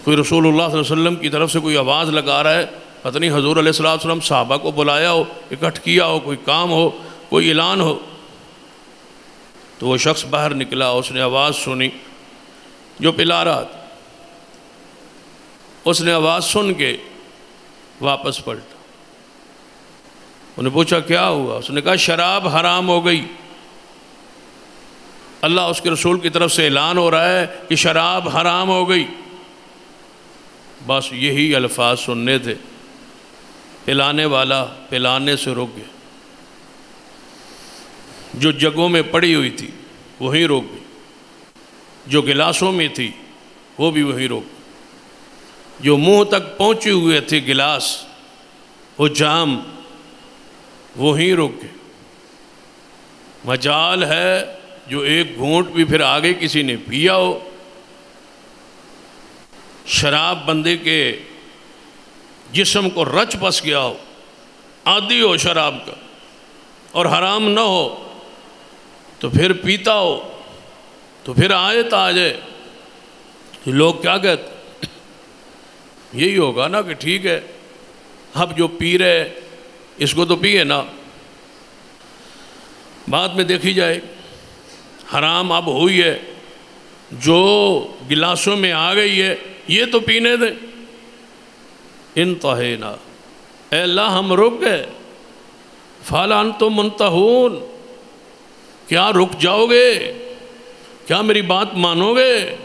کوئی رسول اللہ صلی اللہ علیہ وسلم کی طرف سے کوئی آواز لگا رہا ہے، پتہ نہیں حضور علیہ السلام صحابہ کو بلایا ہو، اکٹھ کیا ہو، کوئی کام ہو، کوئی اعلان ہو۔ تو وہ شخص باہر نکلا، اس نے آواز سنی جو پلا رہا تھا، اس نے آواز سن کے واپس پلٹا۔ انہیں پوچھا کیا ہوا؟ اس نے کہا شراب حرام ہو گئی، اللہ اس کے رسول کی طرف سے اعلان ہو رہا ہے کہ شراب حرام ہو گئی۔ بس یہی الفاظ سننے تھے، پلانے والا پلانے سے رک گیا، جو جگوں میں پڑی ہوئی تھی وہیں روک گئی، جو گلاسوں میں تھی وہ بھی وہیں روک گئی، جو منہ تک پہنچے ہوئے تھے گلاس وہ جام وہیں روک گئے۔ مجال ہے جو ایک گھونٹ بھی پھر آگے کسی نے پیا ہو۔ شراب بندے کے جسم کو رچ بس گیا ہو، عادی ہو شراب کا، اور حرام نہ ہو تو پھر پیتا ہو، تو پھر آیت آ جائے کہ لوگ کیا کہتے، یہی ہوگا نا کہ ٹھیک ہے اب جو پی رہے اس کو تو پیے نا، بعد میں دیکھی جائے حرام اب ہوئی ہے، جو گلاسوں میں آ گئی ہے یہ تو پینے دیں۔ انتہینا، اے اللہ ہم رک گئے، فَهَلْ أَنْتُمْ مُنْتَهُونَ، کیا رک جاؤ گے؟ کیا میری بات مانو گے؟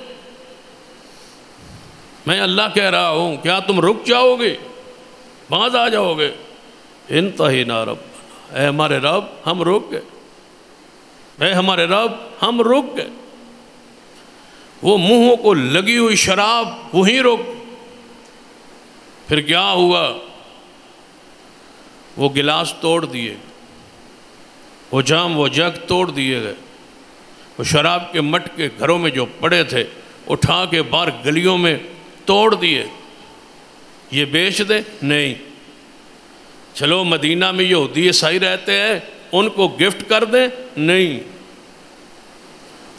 میں اللہ کہہ رہا ہوں، کیا تم رک جاؤ گے، باز آ جاؤ گے؟ انتہینا ربنا، اے ہمارے رب ہم رک گئے، اے ہمارے رب ہم رک گئے۔ وہ منہوں کو لگی ہوئی شراب وہیں رک، پھر کیا ہوا؟ وہ گلاس توڑ دیے، وہ جام وہ جگ توڑ دیے گئے، وہ شراب کے مٹکے گھروں میں جو پڑے تھے اٹھا کے باہر گلیوں میں توڑ دیے۔ یہ بیچ دیں؟ نہیں۔ چلو مدینہ میں یہودی عیسائی رہتے ہیں ان کو گفٹ کر دیں؟ نہیں۔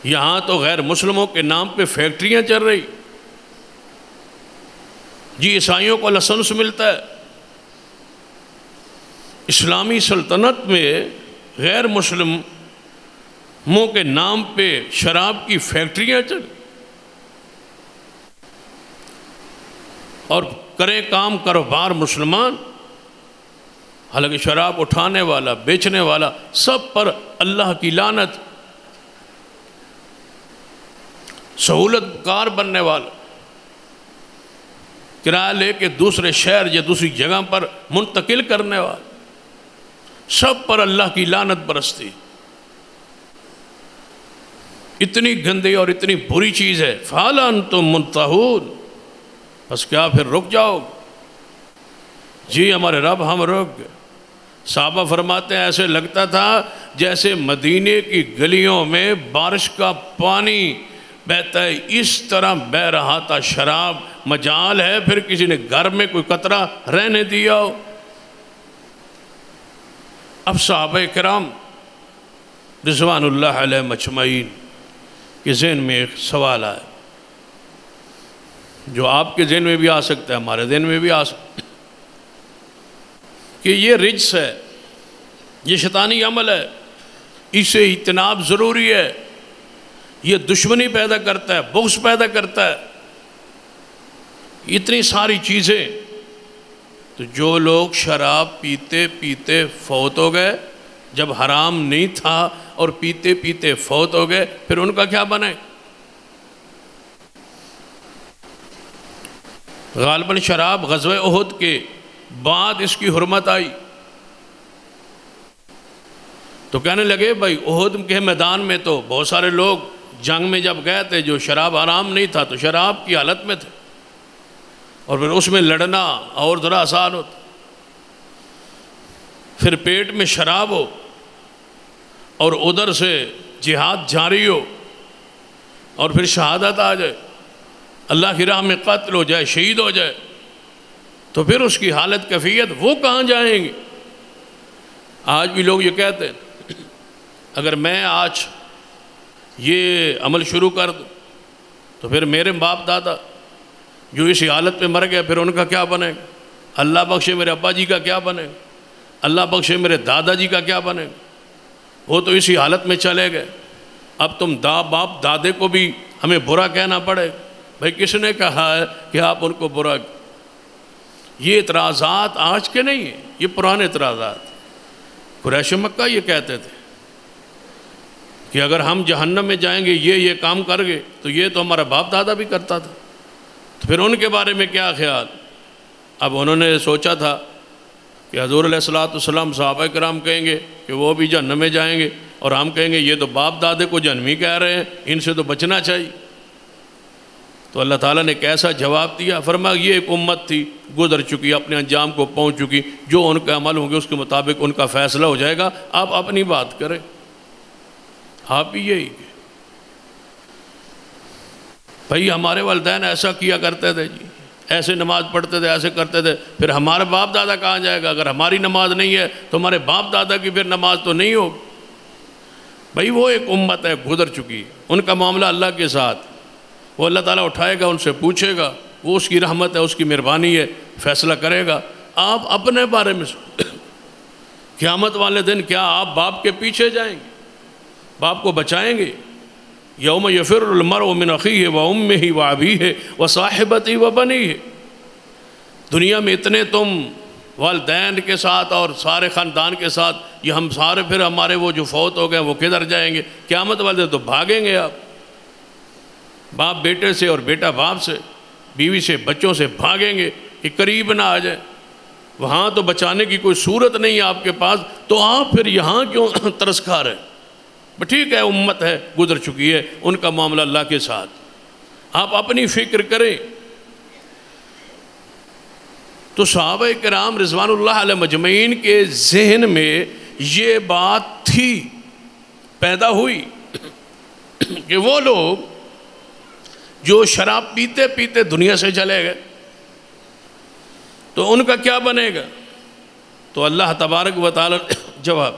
یہاں تو غیر مسلموں کے نام پہ فیکٹریاں چل رہی، جی عیسائیوں کو لائسنس ملتا ہے، اسلامی سلطنت میں غیر مسلموں کے نام پہ شراب کی فیکٹریاں چل، اور کریں کام کاروبار مسلمان، حالانکہ شراب اٹھانے والا بیچنے والا سب پر اللہ کی لعنت، سہولت کار بننے والا، کرایہ لے کے دوسرے شہر یا دوسری جگہ پر منتقل کرنے والا، سب پر اللہ کی لعنت برستی۔ اتنی گندی اور اتنی بری چیز ہے۔ فَهَلْ أَنْتُمْ مُنْتَهُونَ، بس کیا پھر رک جاؤ؟ جی ہمارے رب ہم رک گئے۔ صحابہ فرماتے ہیں ایسے لگتا تھا جیسے مدینے کی گلیوں میں بارش کا پانی بہتا ہے، اس طرح بہہ رہا تھا شراب۔ مجال ہے پھر کسی نے گھر میں کوئی قطرہ رہنے دیا ہو؟ اب صحابہ کرام رضوان اللہ علیہ مجمعین کے ذہن میں ایک سوال آیا، جو آپ کے ذہن میں بھی آ سکتا ہے، ہمارے ذہن میں بھی آ سکتا ہے، کہ یہ رجس ہے، یہ شیطانی عمل ہے، اسے اجتناب ضروری ہے، یہ دشمنی پیدا کرتا ہے، بغض پیدا کرتا ہے، اتنی ساری چیزیں تو جو لوگ شراب پیتے پیتے فوت ہو گئے، جب حرام نہیں تھا اور پیتے پیتے فوت ہو گئے، پھر ان کا کیا بنے؟ غالباً شراب غزوہ احد کے بعد اس کی حرمت آئی، تو کہنے لگے بھائی احد کے میدان میں تو بہت سارے لوگ جنگ میں جب گئے تھے جو شراب حرام نہیں تھا تو شراب کی حالت میں تھے، اور پھر اس میں لڑنا اور ذرا آسان ہوتا، پھر پیٹ میں شراب ہو اور ادھر سے جہاد جاری ہو اور پھر شہادت آ جائے، اللہ کی راہ میں قتل ہو جائے، شہید ہو جائے، تو پھر اس کی حالت کیفیت وہ کہاں جائیں گے؟ آج بھی لوگ یہ کہتے ہیں اگر میں آج یہ عمل شروع کر دوں تو پھر میرے باپ دادا جو اسی حالت میں مر گئے پھر ان کا کیا بنے گا؟ اللہ بخشے میرے ابا جی کا کیا بنے گا؟ اللہ بخشے میرے دادا جی کا کیا بنے گا؟ وہ تو اسی حالت میں چلے گئے، اب تم باپ دادے کو بھی ہمیں برا کہنا پڑے؟ بھائی کس نے کہا ہے کہ آپ ان کو برا؟ یہ اعتراضات آج کے نہیں ہیں، یہ پرانے اعتراضات۔ قریش مکہ یہ کہتے تھے کہ اگر ہم جہنم میں جائیں گے یہ کام کر گے تو یہ تو ہمارا باپ دادا بھی کرتا تھا، تو پھر ان کے بارے میں کیا خیال؟ اب انہوں نے سوچا تھا کہ حضور علیہ السلام صحابہ کرام کہیں گے کہ وہ بھی جہنم میں جائیں گے، اور ہم کہیں گے یہ تو باپ دادے کو جہنمی کہہ رہے ہیں، ان سے تو بچنا چاہیے۔ تو اللہ تعالیٰ نے کیسا جواب دیا؟ فرمایا یہ ایک امت تھی گزر چکی، اپنے انجام کو پہنچ چکی، جو ان کا عمل ہوں گے اس کے مطابق ان کا فیصلہ ہو جائے گا، آپ اپنی بات کریں۔ آپ بھی یہی کہ بھائی ہمارے والدین ایسا کیا کرتے تھے جی، ایسے نماز پڑھتے تھے، ایسے کرتے تھے، پھر ہمارا باپ دادا کہاں جائے گا؟ اگر ہماری نماز نہیں ہے تو ہمارے باپ دادا کی پھر نماز تو نہیں ہوگی۔ بھائی وہ ایک امت ہے گزر چکی، ان کا معاملہ اللہ کے ساتھ، وہ اللہ تعالیٰ اٹھائے گا، ان سے پوچھے گا، وہ اس کی رحمت ہے، اس کی مہربانی ہے، فیصلہ کرے گا۔ آپ اپنے بارے میں قیامت والے دن کیا آپ باپ کے پیچھے جائیں گے؟ باپ کو بچائیں گے؟ یوم یفر المرء من اخیہ وامہ وابیہ وصاحبتہ وبنیہ۔ دنیا میں اتنے تم والدین کے ساتھ اور سارے خاندان کے ساتھ، یہ ہم سارے پھر ہمارے وہ جو فوت ہو گئے وہ کدھر جائیں گے؟ قیامت والے دن تو بھاگیں گے آپ، باپ بیٹے سے اور بیٹا باپ سے، بیوی سے بچوں سے بھاگیں گے کہ قریب نہ آ جائیں، وہاں تو بچانے کی کوئی صورت نہیں ہے آپ کے پاس، تو آپ پھر یہاں کیوں ترس کھا رہے ہیں؟ ٹھیک ہے امت ہے گزر چکی ہے، ان کا معاملہ اللہ کے ساتھ، آپ اپنی فکر کریں۔ تو صحابہ کرام رضوان اللہ علیہ مجمعین کے ذہن میں یہ بات تھی، پیدا ہوئی کہ وہ لوگ جو شراب پیتے پیتے دنیا سے چلے گئے تو ان کا کیا بنے گا؟ تو اللہ تبارک و تعالی جواب،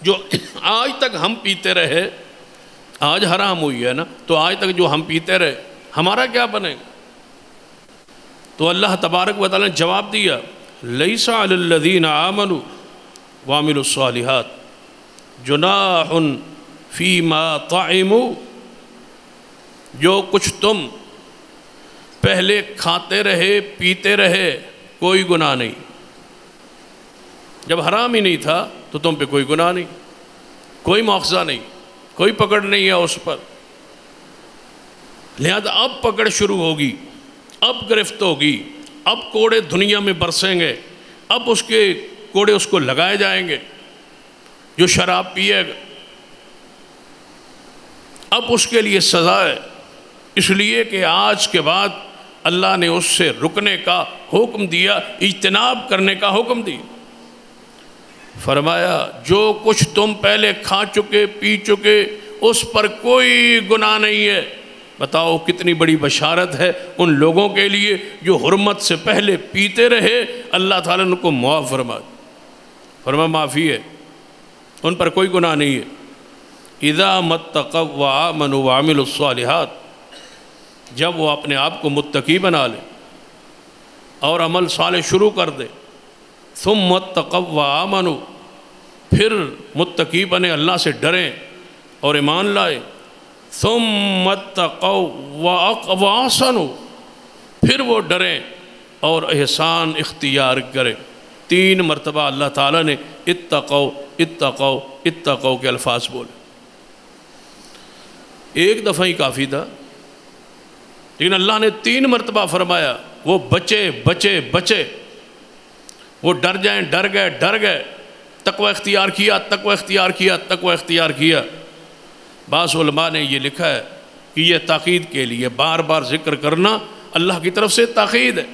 جو آج تک ہم پیتے رہے، آج حرام ہوئی ہے نا، تو آج تک جو ہم پیتے رہے ہمارا کیا بنے گا؟ تو اللہ تبارک و تعالی نے جواب دیا، لیس علی الذین آمنوا وعملوا الصالحات جناح فیما طعموا۔ جو کچھ تم پہلے کھاتے رہے پیتے رہے کوئی گناہ نہیں، جب حرام ہی نہیں تھا تو تم پہ کوئی گناہ نہیں، کوئی مواخذہ نہیں، کوئی پکڑ نہیں ہے اس پر، لہذا اب پکڑ شروع ہوگی، اب گرفت ہوگی، اب کوڑے دنیا میں برسیں گے، اب اس کے کوڑے اس کو لگائے جائیں گے جو شراب پیے گا، اب اس کے لیے سزا ہے، اس لیے کہ آج کے بعد اللہ نے اس سے رکنے کا حکم دیا، اجتناب کرنے کا حکم دیا۔ فرمایا جو کچھ تم پہلے کھا چکے پی چکے اس پر کوئی گناہ نہیں ہے۔ بتاؤ کتنی بڑی بشارت ہے ان لوگوں کے لیے جو حرمت سے پہلے پیتے رہے، اللہ تعالیٰ نے ان کو معاف فرما معافی ہے، ان پر کوئی گناہ نہیں ہے۔ اذا متقوا وآمنوا وعملوا الصالحات، جب وہ اپنے آپ کو متقی بنا لے اور عمل صالح شروع کر دے، ثم اتقوا وآمنوا، پھر متقی بنے، اللہ سے ڈریں اور ایمان لائے، ثم اتقوا واحسنوا، پھر وہ ڈریں اور احسان اختیار کرے۔ 3 مرتبہ اللہ تعالیٰ نے اتقوا اتقوا اتقوا کے الفاظ بولے۔ ایک دفعہ ہی کافی تھا، لیکن اللہ نے 3 مرتبہ فرمایا وہ بچے بچے بچے، وہ ڈر جائیں، ڈر گئے ڈر گئے، تقوی اختیار کیا تقوی اختیار کیا تقوی اختیار کیا۔ بعض علماء نے یہ لکھا ہے کہ یہ تاکید کے لیے بار بار ذکر کرنا اللہ کی طرف سے تاکید ہے۔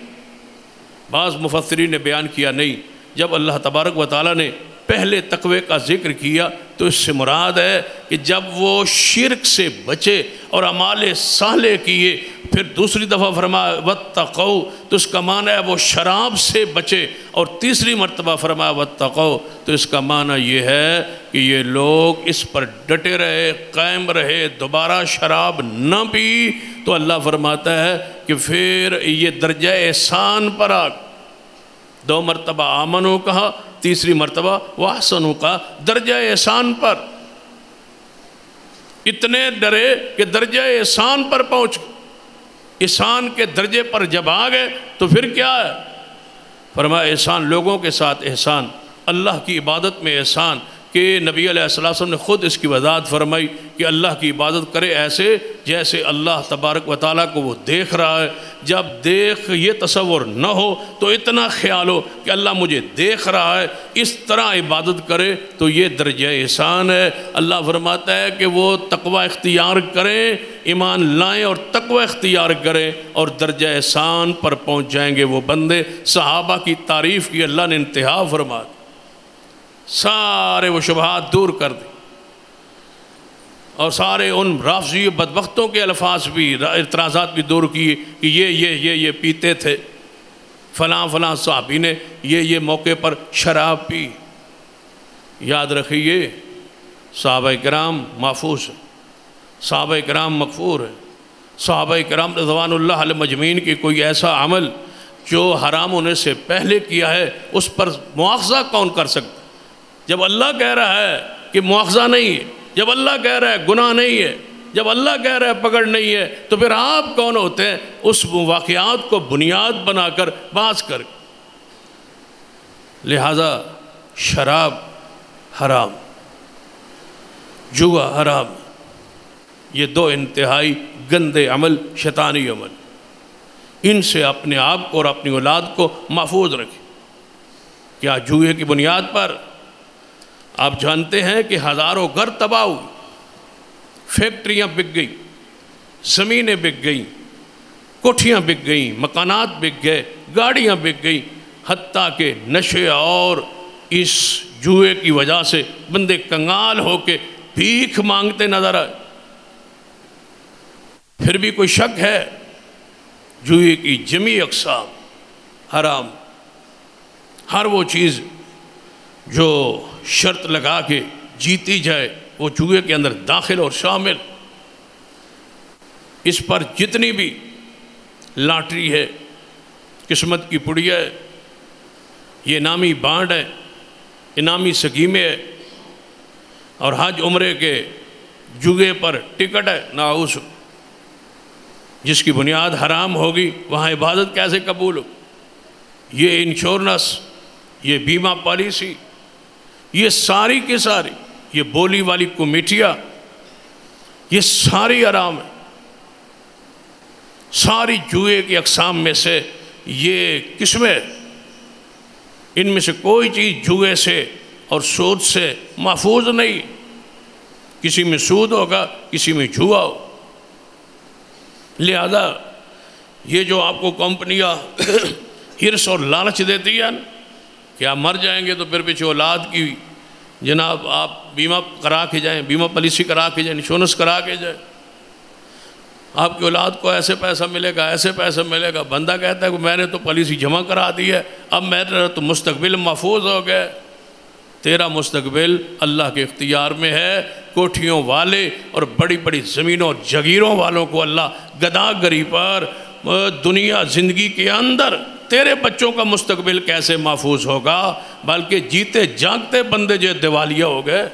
بعض مفسرین نے بیان کیا نہیں، جب اللہ تبارک و تعالیٰ نے پہلے تقوی کا ذکر کیا تو اس سے مراد ہے کہ جب وہ شرک سے بچے اور اعمال صالح کیے، پھر دوسری دفعہ فرمایا واتقوا، تو اس کا معنی ہے وہ شراب سے بچے، اور تیسری مرتبہ فرمایا واتقوا، تو اس کا معنی یہ ہے کہ یہ لوگ اس پر ڈٹے رہے، قائم رہے، دوبارہ شراب نہ پی، تو اللہ فرماتا ہے کہ پھر یہ درجہ احسان پر آ۔ 2 مرتبہ آمنو کہا، تیسری مرتبہ واحسنو کہا، درجہ احسان پر۔ اتنے ڈرے کہ درجہ احسان پر پہنچ گئے۔ احسان کے درجے پر جب آ گئے تو پھر کیا ہے؟ فرمایا احسان لوگوں کے ساتھ احسان، اللہ کی عبادت میں احسان، کہ نبی علیہ السلام نے خود اس کی وضاحت فرمائی کہ اللہ کی عبادت کرے ایسے جیسے اللہ تبارک و تعالیٰ کو وہ دیکھ رہا ہے۔ جب دیکھ یہ تصور نہ ہو تو اتنا خیال ہو کہ اللہ مجھے دیکھ رہا ہے، اس طرح عبادت کرے تو یہ درجہ احسان ہے۔ اللہ فرماتا ہے کہ وہ تقوی اختیار کریں، ایمان لائیں اور تقوی اختیار کریں، اور درجہ احسان پر پہنچ جائیں گے وہ بندے۔ صحابہ کی تعریف کی اللہ نے انتہا فرما دی، سارے وہ شبہات دور کر دی، اور سارے ان رافضی بدبختوں کے الفاظ بھی، اعتراضات بھی دور کیے کہ یہ پیتے تھے، فلاں فلاں صحابی نے یہ موقع پر شراب پی۔ یاد رکھیے صحابہ کرام محفوظ ہیں، صحابہ کرام مغفور ہیں، صحابہ کرام رضوان اللہ علیہ مجمعین کی کوئی ایسا عمل جو حرام ہونے سے پہلے کیا ہے اس پر مواخذہ کون کر سکتا؟ جب اللہ کہہ رہا ہے کہ مواخذہ نہیں ہے، جب اللہ کہہ رہا ہے گناہ نہیں ہے، جب اللہ کہہ رہا ہے پکڑ نہیں ہے، تو پھر آپ کون ہوتے ہیں اس واقعات کو بنیاد بنا کر باز کر؟ لہذا شراب حرام، جوا حرام، یہ 2 انتہائی گندے عمل، شیطانی عمل، ان سے اپنے آپ کو اور اپنی اولاد کو محفوظ رکھیں۔ کیا جوئے کی بنیاد پر آپ جانتے ہیں کہ ہزاروں گھر تباہ ہوئے، فیکٹریاں بک گئی، زمینیں بک گئیں، کوٹھیاں بک گئیں، مکانات بک گئے، گاڑیاں بک گئیں، حتیٰ کہ نشے اور اس جوئے کی وجہ سے بندے کنگال ہو کے بھیک مانگتے نظر آئے۔ پھر بھی کوئی شک ہے؟ جوئے کی جمیع اقسام حرام، ہر وہ چیز جو شرط لگا کے جیتی جائے وہ جوئے کے اندر داخل اور شامل۔ اس پر جتنی بھی لاٹری ہے، قسمت کی پڑیا ہے، یہ انعامی بانڈ ہے، انعامی سکیمیں ہے، اور حج عمرے کے جوئے پر ٹکٹ ہے، ناؤس، جس کی بنیاد حرام ہوگی وہاں عبادت کیسے قبول ہو؟ یہ انشورنس، یہ بیمہ پالیسی، یہ ساری کی ساری، یہ بولی والی کمیٹیاں، یہ ساری حرام ہے۔ ساری جوئے کی اقسام میں سے یہ قسمیں، ان میں سے کوئی چیز جوئے سے اور سود سے محفوظ نہیں۔ کسی میں سود ہوگا، کسی میں جوا ہو۔ لہذا یہ جو آپ کو کمپنیاں ہرس اور لالچ دیتی ہیں کہ آپ مر جائیں گے تو پھر پیچھے اولاد کی جناب آپ بیمہ کرا کے جائیں، بیمہ پالیسی کرا کے جائیں، انشورنس کرا کے جائیں، آپ کی اولاد کو ایسے پیسہ ملے گا، ایسے پیسہ ملے گا۔ بندہ کہتا ہے کہ میں نے تو پالیسی جمع کرا دی ہے، اب میرا تو مستقبل محفوظ ہو گئے۔ تیرا مستقبل اللہ کے اختیار میں ہے۔ کوٹھیوں والے اور بڑی بڑی زمینوں اور جگیروں والوں کو اللہ گدا گری پر دنیا زندگی کے اندر تیرے بچوں کا مستقبل کیسے محفوظ ہوگا؟ بلکہ جیتے جاگتے بندے جو دیوالیہ ہو گئے۔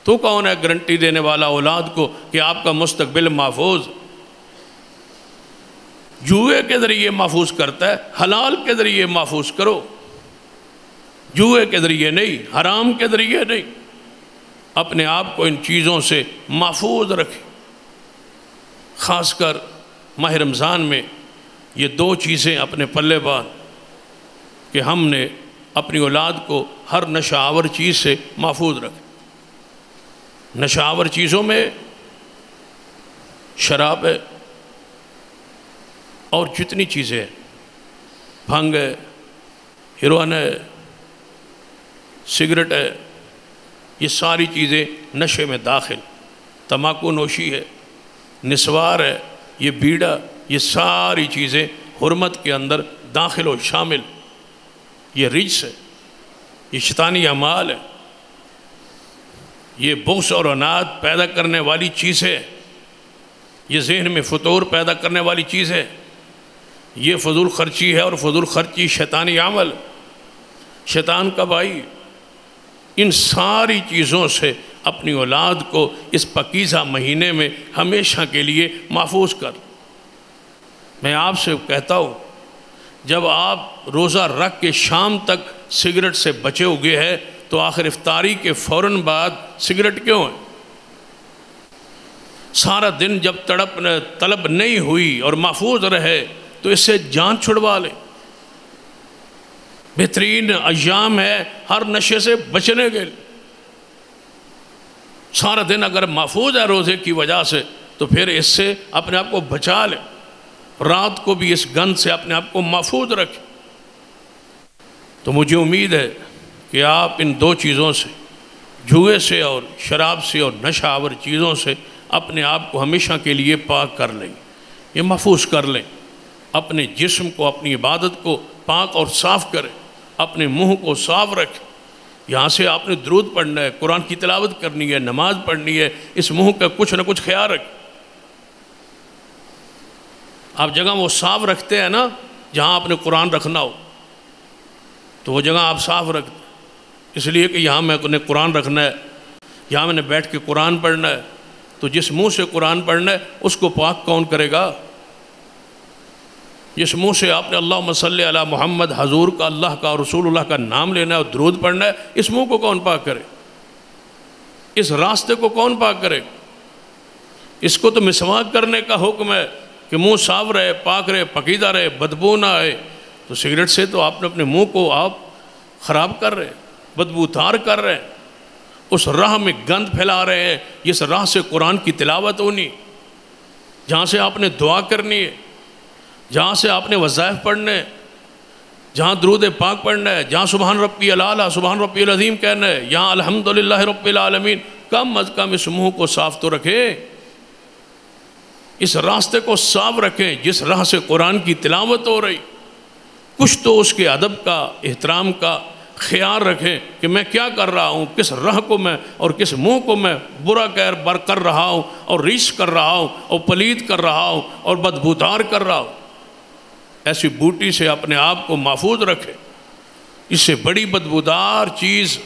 تو کون ہے گارنٹی دینے والا اولاد کو کہ آپ کا مستقبل محفوظ؟ جوئے کے ذریعے محفوظ کرتا ہے، حلال کے ذریعے محفوظ کرو، جوئے کے ذریعے نہیں، حرام کے ذریعے نہیں۔ اپنے آپ کو ان چیزوں سے محفوظ رکھیں۔ خاص کر ماہ رمضان میں یہ دو چیزیں اپنے پلے باندھ کہ ہم نے اپنی اولاد کو ہر نشہ آور چیز سے محفوظ رکھیں۔ نشہ آور چیزوں میں شراب ہے اور جتنی چیزیں ہیں، بھنگ ہے، ہیروئن ہے، سگریٹ ہے، یہ ساری چیزیں نشے میں داخل، تمباکو نوشی ہے، نسوار ہے، یہ بیڑا، یہ ساری چیزیں حرمت کے اندر داخل و شامل، یہ رجس ہے، یہ شیطانی اعمال ہے، یہ بغض اور عناد پیدا کرنے والی چیز ہے، یہ ذہن میں فتور پیدا کرنے والی چیز ہے، یہ فضول خرچی ہے، اور فضول خرچی شیطانی عمل، شیطان کا بھائی۔ ان ساری چیزوں سے اپنی اولاد کو اس پاکیزہ مہینے میں ہمیشہ کے لیے محفوظ کر۔ میں آپ سے کہتا ہوں، جب آپ روزہ رکھ کے شام تک سگریٹ سے بچے ہوئے ہیں تو آخر افطاری کے فوراً بعد سگریٹ کیوں ہے؟ سارا دن جب طلب نہیں ہوئی اور محفوظ رہے تو اس سے جان چھڑوا لیں۔ بہترین ایام ہے ہر نشے سے بچنے کے لیے۔ سارا دن اگر محفوظ ہے روزے کی وجہ سے تو پھر اس سے اپنے آپ کو بچا لیں، رات کو بھی اس گند سے اپنے آپ کو محفوظ رکھیں۔ تو مجھے امید ہے کہ آپ ان دو چیزوں سے، جوئے سے اور شراب سے اور نشہ آور چیزوں سے اپنے آپ کو ہمیشہ کے لیے پاک کر لیں، یہ محفوظ کر لیں۔ اپنے جسم کو، اپنی عبادت کو پاک اور صاف کریں، اپنے منہ کو صاف رکھیں۔ یہاں سے آپ نے درود پڑھنا ہے، قرآن کی تلاوت کرنی ہے، نماز پڑھنی ہے، اس منہ کا کچھ نہ کچھ خیال رکھیں۔ آپ جگہ وہ صاف رکھتے ہیں نا جہاں آپ نے قرآن رکھنا ہو، تو وہ جگہ آپ صاف رکھتے ہیں، اس لیے کہ یہاں میں نے قرآن رکھنا ہے، یہاں میں نے بیٹھ کے قرآن پڑھنا ہے، تو جس منہ سے قرآن پڑھنا ہے اس کو پاک کون کرے گا؟ جس منہ سے آپ نے اللہم صلی علی محمد، حضور کا، اللہ کا اور رسول اللہ کا نام لینا ہے اور درود پڑھنا ہے، اس منہ کو کون پاک کرے؟ اس راستے کو کون پاک کرے؟ اس کو تو مسواک کرنے کا حکم ہے کہ منہ صاف رہے، پاک رہے، پاکیزہ رہے، بدبو نہ آئے۔ تو سگریٹ سے تو آپ نے اپنے منہ کو آپ خراب کر رہے ہیں، بدبو تار کر رہے ہیں، اس راہ میں گند پھیلا رہے ہیں۔ اس راہ سے قرآن کی تلاوت ہونی، جہاں سے آپ نے دعا کرنی ہے، جہاں سے آپ نے وظائف پڑھنے، جہاں درود پاک پڑھنا ہے، جہاں سبحان ربی الاعلیٰ، سبحان ربی العظیم کہنا ہے، یہاں الحمدللہ رب العالمین۔ کم از کم اس منہ کو صاف تو رکھیں، اس راستے کو صاف رکھیں جس راہ سے قرآن کی تلاوت ہو رہی۔ کچھ تو اس کے ادب کا، احترام کا خیال رکھیں کہ میں کیا کر رہا ہوں، کس راہ کو میں اور کس منہ کو میں برا کر رہا ہوں اور ریس کر رہا ہوں اور پلید کر رہا ہوں اور بدبودار کر رہا ہوں۔ ایسی بوٹی سے اپنے آپ کو محفوظ رکھے۔ اس سے بڑی بدبودار چیز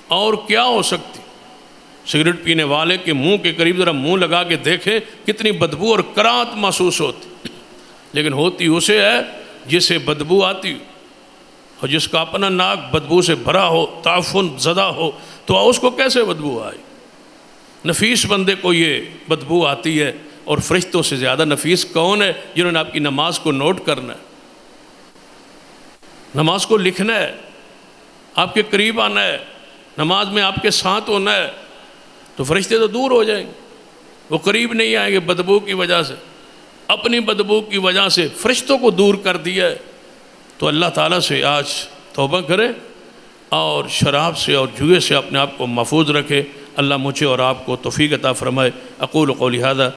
اور کیا ہو سکتی؟ سگریٹ پینے والے کے منہ کے قریب ذرا منہ لگا کے دیکھیں کتنی بدبو اور کراہت محسوس ہوتی، لیکن ہوتی اسے ہے جسے بدبو آتی اور جس کا اپنا ناک بدبو سے بھرا ہو، تعفن زدہ ہو، تو اس کو کیسے بدبو آئے؟ نفیس بندے کو یہ بدبو آتی ہے، اور فرشتوں سے زیادہ نفیس کون ہے جنہوں نے آپ کی نماز کو نوٹ کرنا ہے، نماز کو لکھنا ہے، آپ کے قریب آنا ہے، نماز میں آپ کے ساتھ ہونا ہے، تو فرشتے تو دور ہو جائیں گے، وہ قریب نہیں آئیں گے بدبو کی وجہ سے۔ اپنی بدبو کی وجہ سے فرشتوں کو دور کر دیا ہے۔ تو اللہ تعالیٰ سے آج توبہ کرے اور شراب سے اور جوئے سے اپنے آپ کو محفوظ رکھے۔ اللہ مجھے اور آپ کو توفیق عطا فرمائے۔ اقول قولی ھذا